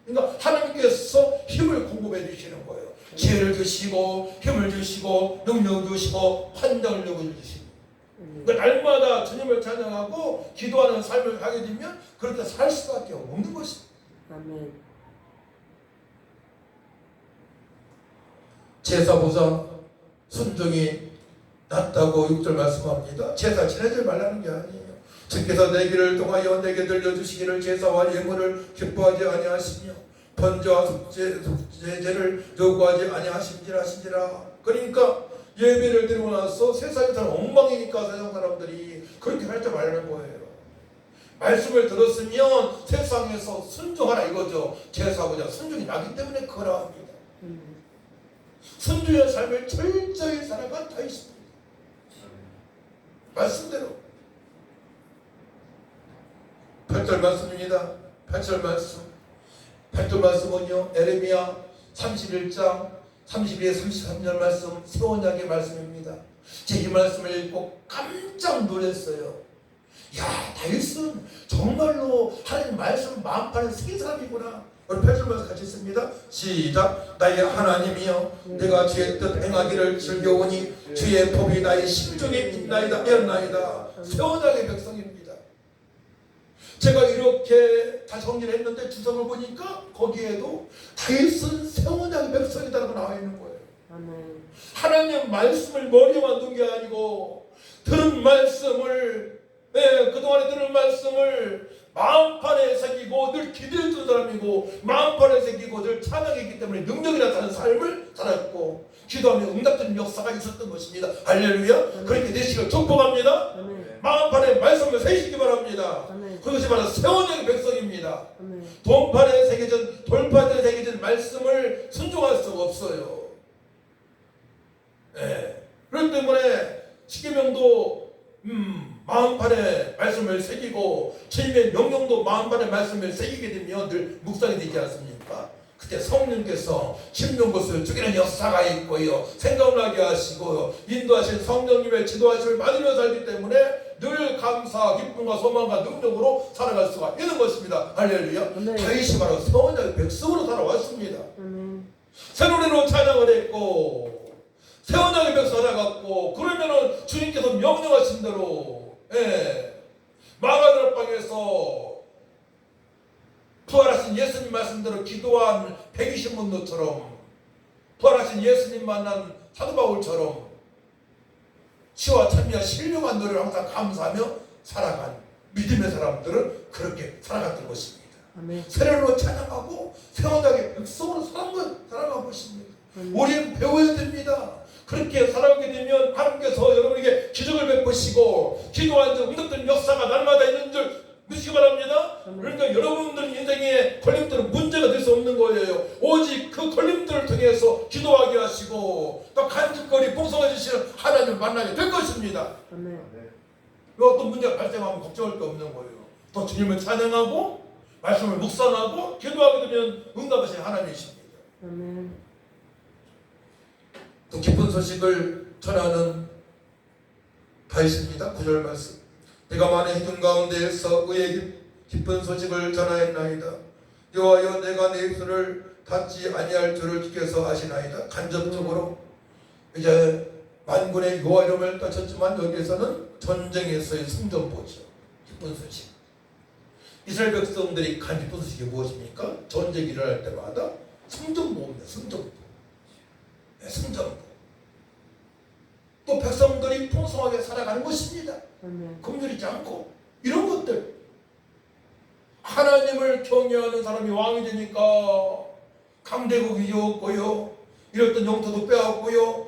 그러니까 하나님께서 힘을 공급해 주시는 거예요. 지혜를 주시고 힘을 주시고 능력 주시고 판단력을 주시고 그러니까 날마다 주님을 찬양하고 기도하는 삶을 하게 되면 그렇게 살 수밖에 없는 것입니다. 아멘. 제사보다 순종이 낫다고 6절 말씀합니다. 제사 지내지 말라는 게 아니에요. 주께서 내 길을 통하여 내게 들려주시기를 제사와 예물을 기뻐하지 아니하시며 번제와 속죄제를 요구하지 아니하신지라. 그러니까 예배를 드리고 나서 세상에 사는 엉망이니까 세상 사람들이 그렇게 할 줄 말라는 거예요. 말씀을 들었으면 세상에서 순종하라 이거죠. 제사보다 순종이 나기 때문에 그거라 합니다. 순종의 삶을 철저히 살아간 다윗입니다. 말씀대로 8절 말씀입니다. 8절 말씀은요 에레미야 31장 32에 33절 말씀 새로운 약의 말씀입니다. 제 이 말씀을 읽고 깜짝 놀랐어요. 야, 다윗은 정말로 하나님 말씀 마음 파는 새 사람이구나. 우리 8절 말씀 같이 있습니다. 시작. 나의 하나님이여 내가 주의 뜻 행하기를 즐겨오니 주의 법이 나의 심중에 있나이다. 새 언약의 백성입니다. 제가 이렇게 다 정리를 했는데 주석을 보니까 거기에도 다윗은 세원양의 백성이다라고 나와 있는 거예요. 아멘. 하나님 말씀을 머리에만 둔 게 아니고 들은 말씀을 그동안에 들은 말씀을 마음판에 새기고 늘 기도했던 사람이고 마음판에 새기고 늘 찬양했기 때문에 능력이 나타나는 삶을 살았고 기도하며 응답되는 역사가 있었던 것입니다. 할렐루야. 그렇게 되시길 축복합니다. 아멘. 마음판에 말씀을 새기시기 바랍니다. 아멘. 그것이 바로 세원양의 백성입니다. 아멘. 돌판에 새겨진 말씀을 순종할 수가 없어요. 그렇기 때문에 십계명도 마음판에 말씀을 새기고 주님의 명령도 마음판에 말씀을 새기게 되면 늘 묵상이 되지 않습니까? 그때 성령께서 심는 것을 죽이는 역사가 있고요, 생각나게 하시고 인도하신 성령님의 지도하심을 받으며 살기 때문에 늘 감사, 기쁨과 소망과 능력으로 살아갈 수가 있는 것입니다. 할렐루야. 네. 다윗이 바로 세원양의 백성으로 살아왔습니다. 새로리로 찬양을 했고 세원양의 백성 살아갔고, 그러면은 주님께서 명령하신 대로 마가다라 방에서 부활하신 예수님 말씀대로 기도한 120문도처럼 부활하신 예수님 만난 사도 바울처럼 시와 찬미와 신령한 노래를 항상 감사하며 살아간 믿음의 사람들은 그렇게 살아갔던 것입니다. 아멘. 세례로 찬양하고 세원양의 백성으로 살아간 것입니다. 우리는 배워야 됩니다. 그렇게 살아가게 되면 하나님께서 여러분에게 기적을 베푸시고 기도한 적 응답되는 역사가 날마다 있는 줄 믿으시기 바랍니다. 그러니까 여러분들 인생에 걸림돌은 문제가 될 수 없는 거예요. 오직 그 걸림돌을 통해서 기도하게 하시고 또 간직거리 풍성해 주시는 하나님을 만나게 될 것입니다. 어떤 문제가 발생하면 걱정할 게 없는 거예요. 또 주님을 찬양하고 말씀을 묵상하고 기도하게 되면 응답하신 하나님이십니다. 또 기쁜 소식을 전하는 다윗입니다. 9절 말씀. 내가 만의 해준 가운데에서 의의 기쁜 소식을 전하였나이다. 여호와여, 내가 내 입술을 닫지 아니할 줄을 주께서 아시나이다. 간접적으로 이제 만군의 여호와 이름을 떨쳤지만 여기에서는 전쟁에서의 승전보죠. 기쁜 소식. 이스라엘 백성들이 간 기쁜 소식이 무엇입니까? 전쟁이 일어날 때마다 승전보입니다. 승전보. 승전보. 또 백성들이 풍성하게 살아가는 것입니다. 굶주리지 않고 이런 것들. 하나님을 경외하는 사람이 왕이 되니까 강대국이 없고요, 이랬던 영토도 빼앗고요,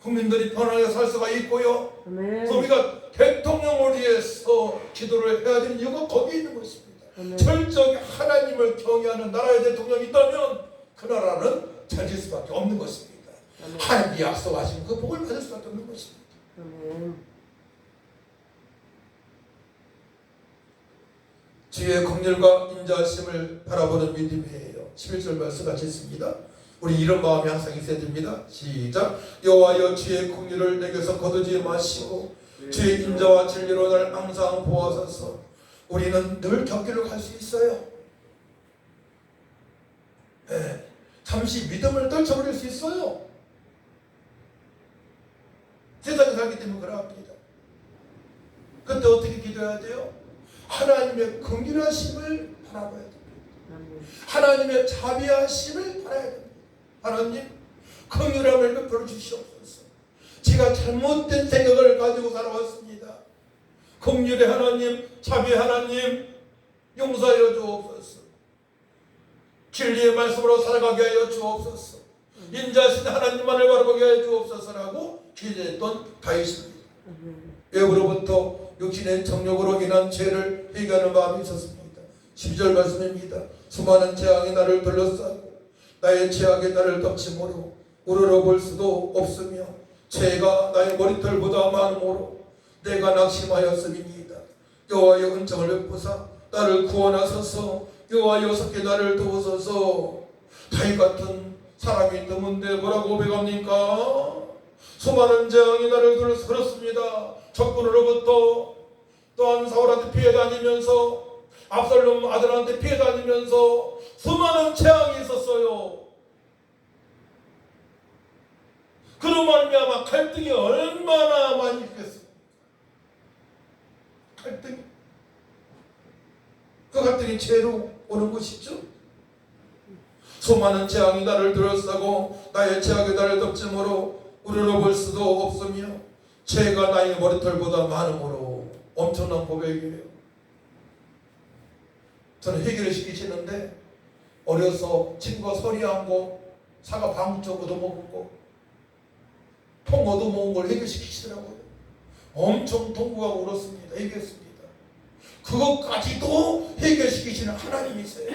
국민들이 편하게 살 수가 있고요. 그래서 우리가 대통령을 위해서 기도를 해야 되는 이유가 거기에 있는 것입니다. 철저히 하나님을 경외하는 나라의 대통령이 있다면 그 나라는 잘 될 수밖에 없는 것입니다. 하나님이 약속하신 그 복을 받을 수밖에 없는 것입니다. 주의 긍휼과 인자하심을 바라보는 믿음이에요. 11절 말씀 같이 있습니다. 우리 이런 마음이 항상 있어야 됩니다. 시작. 여호와여, 주의 긍휼을 내게서 거두지 마시고 주의 인자와 진리로 날 항상 보아소서. 우리는 늘 곁길을 갈 수 있어요. 잠시 믿음을 떨쳐버릴 수 있어요. 세상에 살기 때문에 그러합니다. 그때 어떻게 기도해야 돼요? 하나님의 긍휼하심을 바라봐야 됩니다. 하나님의 자비하심을 바라야 됩니다. 하나님, 긍휼함을 베풀어 주시옵소서. 제가 잘못된 생각을 가지고 살아왔습니다. 긍휼의 하나님, 자비의 하나님, 용서하여 주옵소서. 진리의 말씀으로 살아가게 하여 주옵소서. 인자하신 하나님만을 바라보게 하여 주옵소서라고 기도했던 다윗입니다. 애굽으로부터 육신의 정욕으로 인한 죄를 회개하는 마음이 있었습니다. 12절 말씀입니다. 수많은 재앙이 나를 둘러싸고 나의 죄악이 나를 덮치므로 우러러 볼 수도 없으며 죄가 나의 머리털보다 많으므로 내가 낙심하였음이니이다. 여호와여, 은총을 베푸사 나를 구원하소서. 여호와여, 속히 나를 도우소서. 다윗 같은 사람이 드문데 뭐라고 고백합니까? 수많은 재앙이 나를 둘러쌌습니다. 적군으로부터, 또한 사울한테 피해 다니면서, 압살롬 아들한테 피해 다니면서 수많은 재앙이 있었어요. 그런 말미암아 갈등이 얼마나 많이 있겠습니까? 갈등이. 인생의 죄로 오는 것이죠. 수많은 재앙이 나를 둘러싸고 나의 죄악이 나를 덮침으로 우러러 볼 수도 없으며 죄가 나의 머리털보다 많음으로 엄청난 고백이에요. 저는 해결을 시키시는데 어려서 친구가 서리 안고 사과 방쪽 얻어먹고 통 얻어먹은 걸 해결시키시더라고요. 엄청 통곡하고 울었습니다. 얘기했습니다. 그것까지도 해결시키시는 하나님이세요.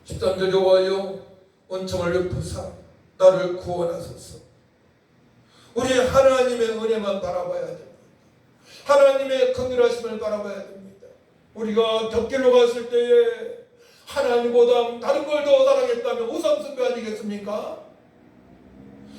13절 여호와여 은총을 베푸사 나를 구원하소서. 우리 하나님의 은혜만 바라봐야 됩니다. 하나님의 긍휼하심을 바라봐야 됩니다. 우리가 곁길로 갔을 때에 하나님보다 다른 걸 더 사랑했다면 우상숭배 아니겠습니까?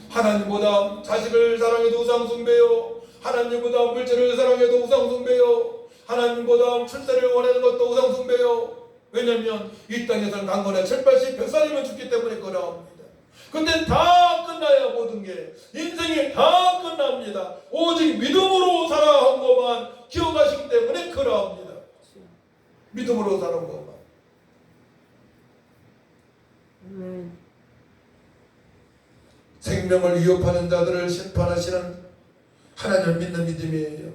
하나님보다 자식을 사랑해도 우상숭배요, 하나님보다 물질을 사랑해도 우상숭배요, 하나님보다 출세를 원하는 것도 우상숭배요. 왜냐하면 이 땅에서는 강건해 7, 80, 100살이면 죽기 때문에 그러합니다. 근데 다 끝나야 모든 게 인생이 다 끝납니다. 오직 믿음으로 살아온 것만 기억하시기 때문에 그러합니다. 믿음으로 살아온 것만. 생명을 위협하는 자들을 심판하시는 하나님을 믿는 믿음이에요.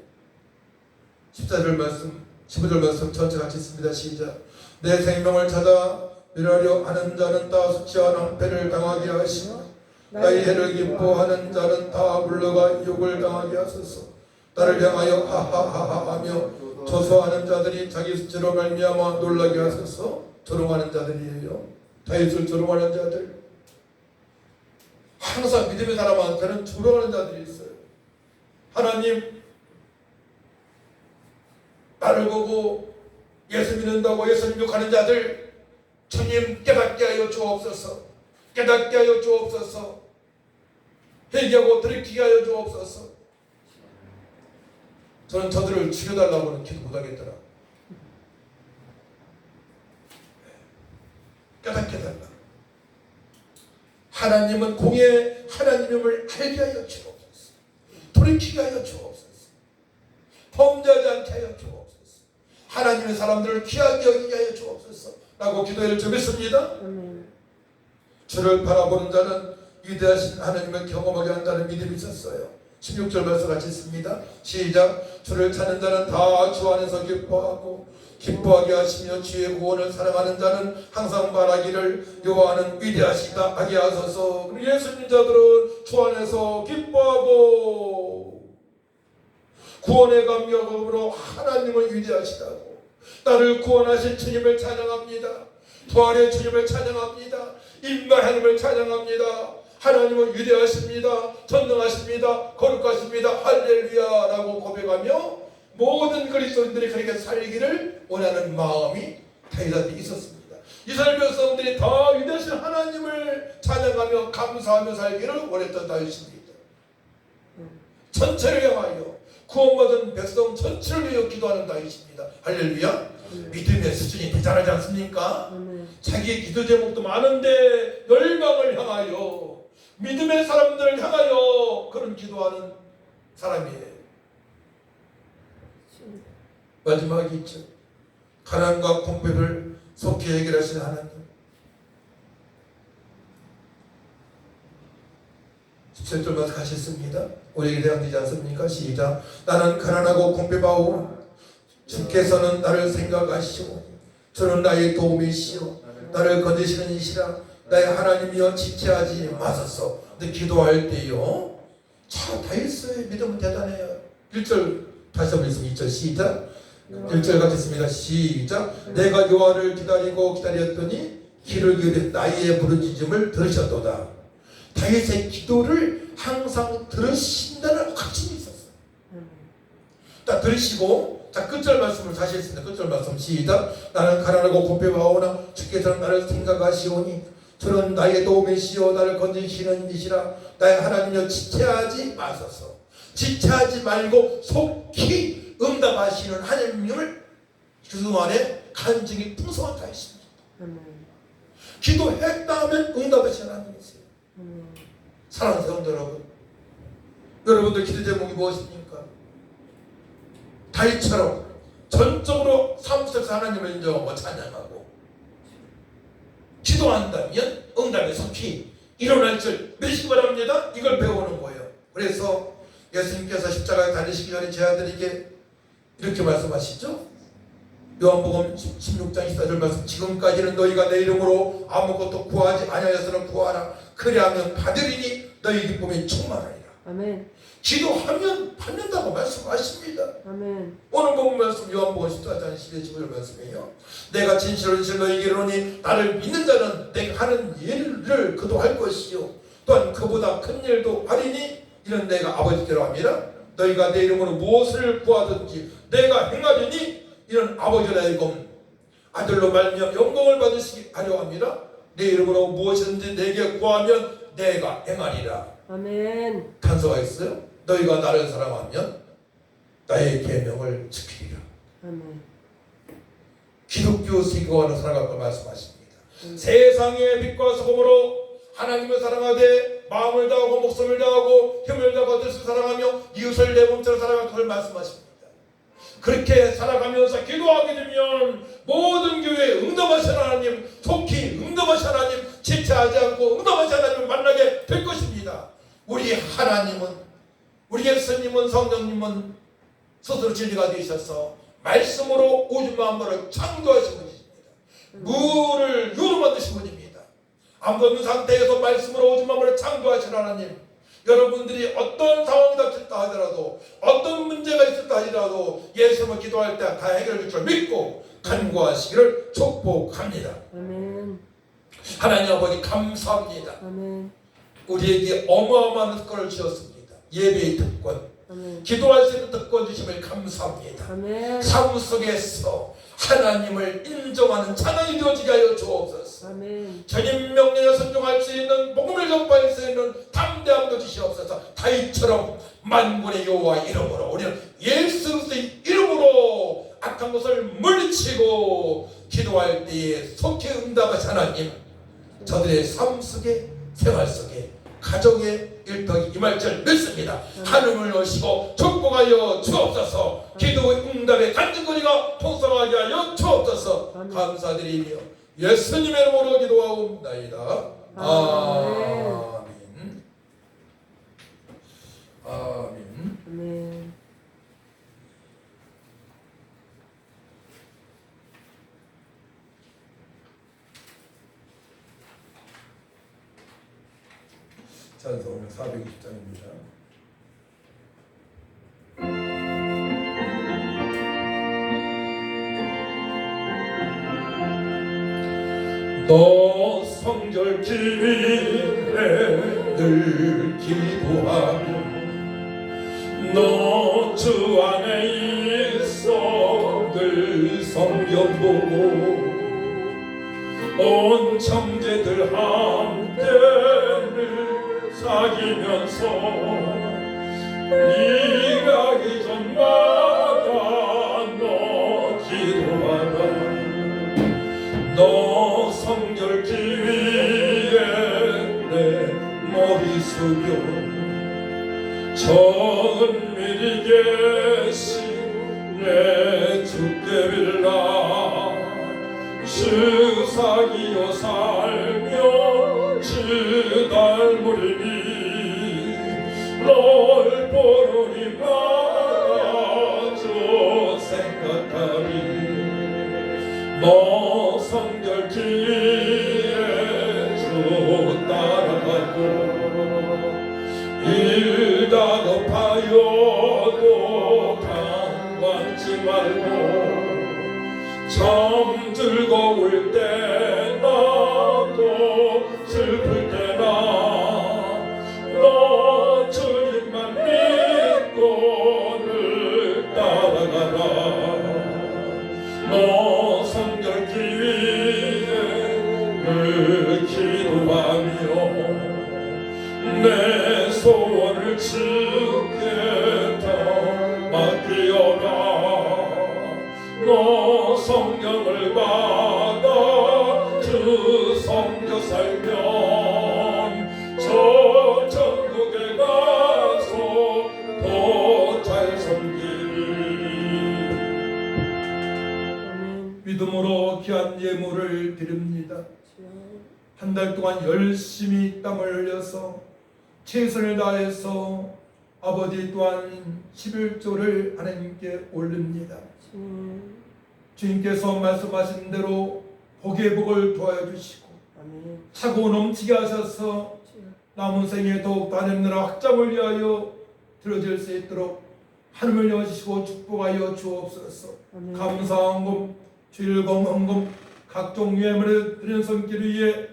14절 말씀, 15절 말씀 전체 같이 있습니다. 시작. 내 생명을 찾아 멸하려 하는 자는 다 수치와 낭패를 당하게 하시며 나의 해를 기뻐하는 자는 다 물러가 욕을 당하게 하소서. 나를 향하여 하하하하 하며 조소하는 자들이 자기 수치로 말미암아 놀라게 하소서. 조롱하는 자들이에요. 다윗을 조롱하는 자들. 항상 믿음의 사람한테는 조롱하는 자들이 있어요. 하나님, 나를 보고 예수 믿는다고 예수님 욕하는 자들, 주님 깨닫게 하여 주옵소서. 깨닫게 하여 주옵소서. 회개하고 돌이키게 하여 주옵소서. 저는 저들을 죽여달라고는 기도 못하겠더라. 깨닫게 달라. 하나님은 공의 하나님임을 알게 하여 주옵소서. 돌이키게 하여 주옵소서. 범죄하지 않게 하여 주옵소서. 하나님의 사람들을 귀하게 여기게 하여 주옵소서 라고 기도를 드렸습니다. 주를 바라보는 자는 위대하신 하나님을 경험하게 한다는 믿음이 있었어요. 16절 말씀 같이 있습니다. 시작. 주를 찾는 자는 다 주 안에서 기뻐하고 기뻐하게 하시며 주의 구원을 사랑하는 자는 항상 말하기를 여호와는 위대하시다 하게 하소서. 예수 믿는 자들은 주 안에서 기뻐하고 구원의 감격으로 하나님을 위대하시다고, 나를 구원하신 주님을 찬양합니다. 부활의 주님을 찬양합니다. 임말 하나님을 찬양합니다. 하나님은 위대하십니다. 전능하십니다. 거룩하십니다. 할렐루야 라고 고백하며 모든 그리스도인들이 그렇게 살기를 원하는 마음이 다윗한테 있었습니다. 이스라엘 백성들이 다 위대하신 하나님을 찬양하며 감사하며 살기를 원했던 다윗입니다. 전체를 향하여 구원받은 백성 전체를 위해 기도하는 다윗입니다. 할렐루야. 믿음의 수준이 대단하지 않습니까? 자기의 기도 제목도 많은데 열방을 향하여 믿음의 사람들을 향하여 그런 기도하는 사람이에요. 마지막이 있죠. 가난과 공백을 속히 해결하시는 하나님. 17절 말씀 하셨습니다. 우리에게 대항되지 않습니까? 시작. 나는 가난하고 공백하오 주께서는 나를 생각하시오. 저는 나의 도움이시오. 나를 건지시는 이시라. 나의 하나님이여 지체하지 마소서. 근데 기도할 때요, 참 다윗의 믿음은 대단해요. 1절 다시 한번 읽습니다. 2절 시작. 1절 같겠습니다. 시작. 내가 여호와를 기다리고 기다렸더니 귀를 기울여 나의 부르짖음을 들으셨도다. 다윗의 기도를 항상 들으신다는 확신이 있었어요. 딱 들으시고, 자, 끝절 말씀을 다시 했습니다. 끝절 말씀 시작. 나는 가난하고 공백하오나 주께서는 나를 생각하시오니 저는 나의 도움이시오. 나를 건지시는 이시라. 나의 하나님이여 지체하지 마소서. 지체하지 말고 속히 응답하시는 하나님을 그동안에 간증이 풍성한 다윗입니다. 기도했다 하면 응답하시는 하나님이세요. 사랑하는 성도 여러분, 여러분들 기도 제목이 무엇입니까? 다윗처럼 전적으로 삶 속에서 하나님을 인정하고 찬양하고 기도한다면 응답이 속히 일어날 줄 믿으시기 바랍니다. 이걸 배우는 거예요. 그래서 예수님께서 십자가에 달리시기 전에 제 아들에게 이렇게 말씀하시죠. 요한복음 16장 24절 말씀, 지금까지는 너희가 내 이름으로 아무것도 구하지 아니하여서는 구하라. 그리하면 받으리니 너희 기쁨이 충만하리라. 아멘. 기도하면 받는다고 말씀하십니다. 아멘. 오늘 본 말씀 요한복음 14장 12절 말씀이에요. 내가 진실로 너희에게 이르노니 나를 믿는 자는 내가 하는 일을 그도 할 것이요 또한 그보다 큰 일도 하리니 이는 내가 아버지께로 함이라. 너희가 내 이름으로 무엇을 구하든지 내가 행하리니 이는 아버지라 하여금 아들로 말미암아 영광을 받으시기 하려 함이라. 내 이름으로 무엇이든지 내게 구하면 내가 행하리라. 아멘. 단서가 있어요. 너희가 나를 사랑하면 나의 계명을 지키리라. 아멘. 기독교 세계관을 살아갈 말씀하십니다. 세상의 빛과 소금으로 하나님을 사랑하되 마음을 다하고 목숨을 다하고 힘을 다하고 뜻을 사랑하며 이웃을 내 몸처럼 사랑할 것을 말씀하십니다. 그렇게 살아가면서 기도하게 되면 모든 교회에 응답하신 하나님, 속히 응답하신 하나님, 지체하지 않고 응답하신 하나님을 만나게 될 것입니다. 우리 하나님은, 우리 예수님은, 성령님은 스스로 진리가 되셔서 말씀으로 오줌 만물을 창조하신 분이십니다. 물을 유로 만드신 분입니다. 아무도 없는 상태에서 말씀으로 오줌 만물을 창조하신 하나님, 여러분들이 어떤 상황이 닥쳤다 하더라도 어떤 문제가 있었다 하더라도 예수님을 기도할 때 다 해결될 줄 믿고 간구하시기를 축복합니다. 아멘. 하나님 아버지 감사합니다. 아멘. 우리에게 어마어마한 특권을 주셨습니다. 예배의 특권, 아멘. 기도할 수 있는 특권 주심을 감사합니다. 아멘. 삶 속에서 하나님을 인정하는 찬양이 되어지게 하여 주옵소서. 아멘. 전임 명령에 순종할 수 있는 복음을 전파할 수 있는 담대함도 주시옵소서. 다윗처럼 만군의 여호와 이름으로 우리는 예수 그리스도의 이름으로 악한 것을 물리치고 기도할 때에 속히 응답하신 하나님, 저들의 삶 속에 생활 속에 가정의 일터에 임할 줄 믿습니다. 하늘을 여시고 축복하여 주옵소서. 기도의 응답의 간증거리가 통성하게 하여 주옵소서. 감사드리며 예수님의 이름으로 기도하옵나이다. 아멘. 아멘. 아멘. 찬송 420장입니다. 너 성결 기위에 늘 기도하며 너 주 안에 있어 늘 성경 보고 온 형제들 함께 늘 사귀면서 일하기 전마다 너 기도하라. 너 성결 기위에 내 머리 숙여 천밀히 계신 내 주께 빌라. 주 사귀어 살며 주 닮으리니 널 보느니 마저 생각하리. 너 성결 기위에 주 따라가고 일 다급하여도 강만치 말고 참 즐거울 때 나도 슬플 때나 너 주님만 믿고 늘 따라가라. 너 성결 기위에 늘 기도하며 내 소원을 주께 다 맡기어라. 너 성령을 받아 믿음으로 귀한 예물을 드립니다. 주여. 한 달 동안 열심히 땀을 흘려서 최선을 다해서 아버지 또한 11조를 하나님께 올립니다. 주님. 주님께서 말씀하신 대로 복의 복을 도와주시고 아멘. 차고 넘치게 하셔서 주여. 남은 생에 더욱 하나님 나라 확장을 위하여 들어질 수 있도록 하늘을 여시고 축복하여 주옵소서. 아멘. 감사헌금, 주일금, 헌금, 각종 예물을 드리는 손길 위에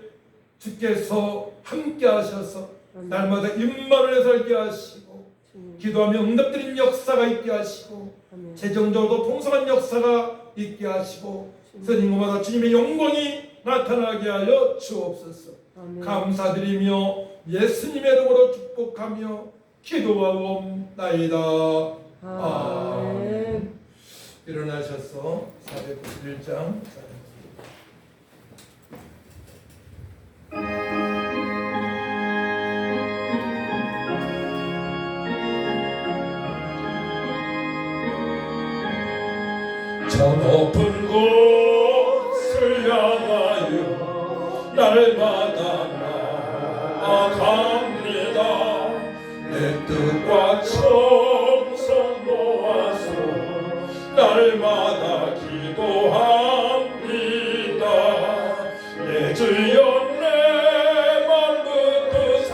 주께서 함께 하셔서 아멘. 날마다 임마를 살게 하시고 주님. 기도하며 응답드린 역사가 있게 하시고 아멘. 재정적으로 풍성한 역사가 있게 하시고 선인마다 주님의 영광이 나타나게 하여 주옵소서. 아멘. 감사드리며 예수님의 이름으로 축복하며 기도하옵나이다. 아멘. 일어나셔서 491장 저 높은 곳을 향하여 날마다 나아갑니다. 내 뜻과 정성 모아서 날마다 기도합니다. 내 주여 내 맘 붙드사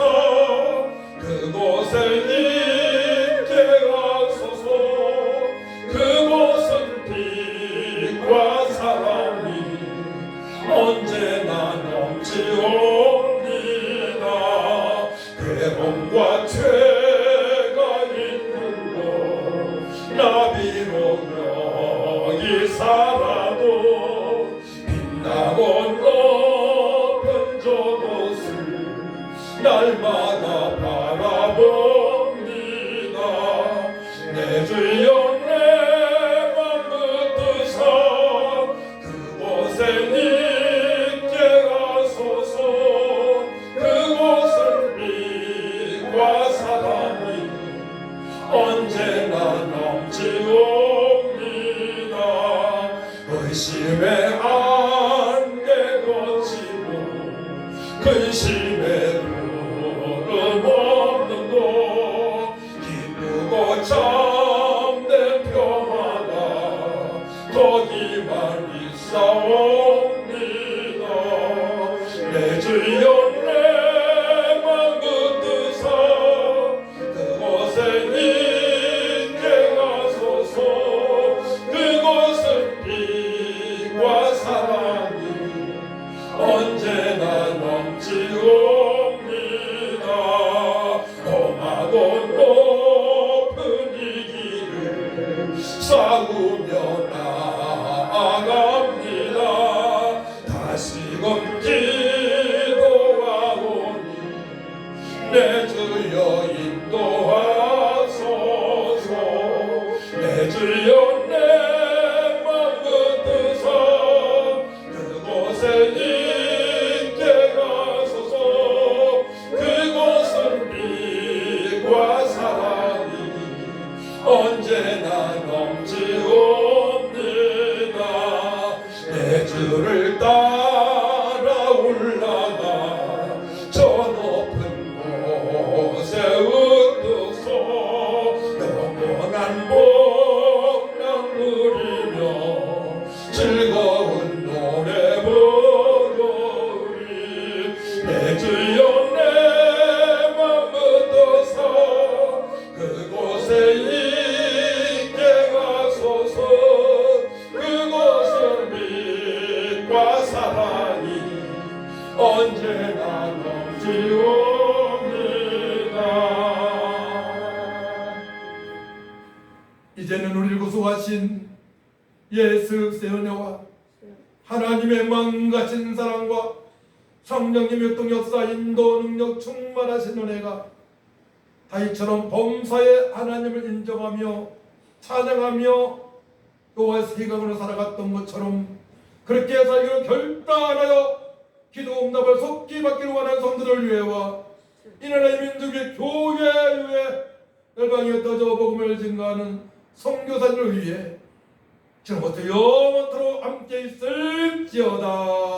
그곳에 있게 하소서. 그곳은 빛과 사랑이 언제나 넘치옵니다. 괴로움과 죄가 있는 곳 나비로 여기 살아도 빛나고 높은 저곳을 날마다 바라봅니다. 내 주여 내 맘 붙드사 그곳에 있게 하소서. 그곳은 빛과 사랑이 언제나 넘치옵니다. 의심의 안개 거치고 근심의 구름 없는 곳 기쁘고 참된 평화가 거기만 있사옵니다. 내 주여 내 맘 붙드사 그곳에 있게 하소서. 그곳은 빛과 사랑이 언제나 넘치옵니다. 험하고 높은 이 길을 싸우며 나아갑니다. 다시금 기도하오니 내 주여 인도하소서. 내 주여 내 맘 붙드사 그곳에 있게 하소서. 그곳은 빛과 사랑이 언제나 넘치옵니다. 내 주를 따라 올라가 저 높은 곳에 웃도소. 영원한 복락 누리며 즐거운 노래 부르리. 내 주여 내 맘 붙드사 그곳에 있게 하소서. 그곳은 빛과 사랑이 언제나 넘치옵니다. 이제는 우리를 구속하신 예수 그리스도의 은혜와 하나님의 망가진 사랑과 성령님의 동 역사 인도 능력 충만하신 은혜가 다윗처럼 범사의 하나님을 인정하며 찬양하며 여호와의 세강으로 살아갔던 것처럼 그렇게 살기로 결단하여 기도 응답을 속히 받기를 원하는 성도들 위해와 이 나라의 민족의 교회 위해 열방에 떠져 복음을 증거하는 선교사들을 위해 지금부터 영원토록 함께 있을지어다.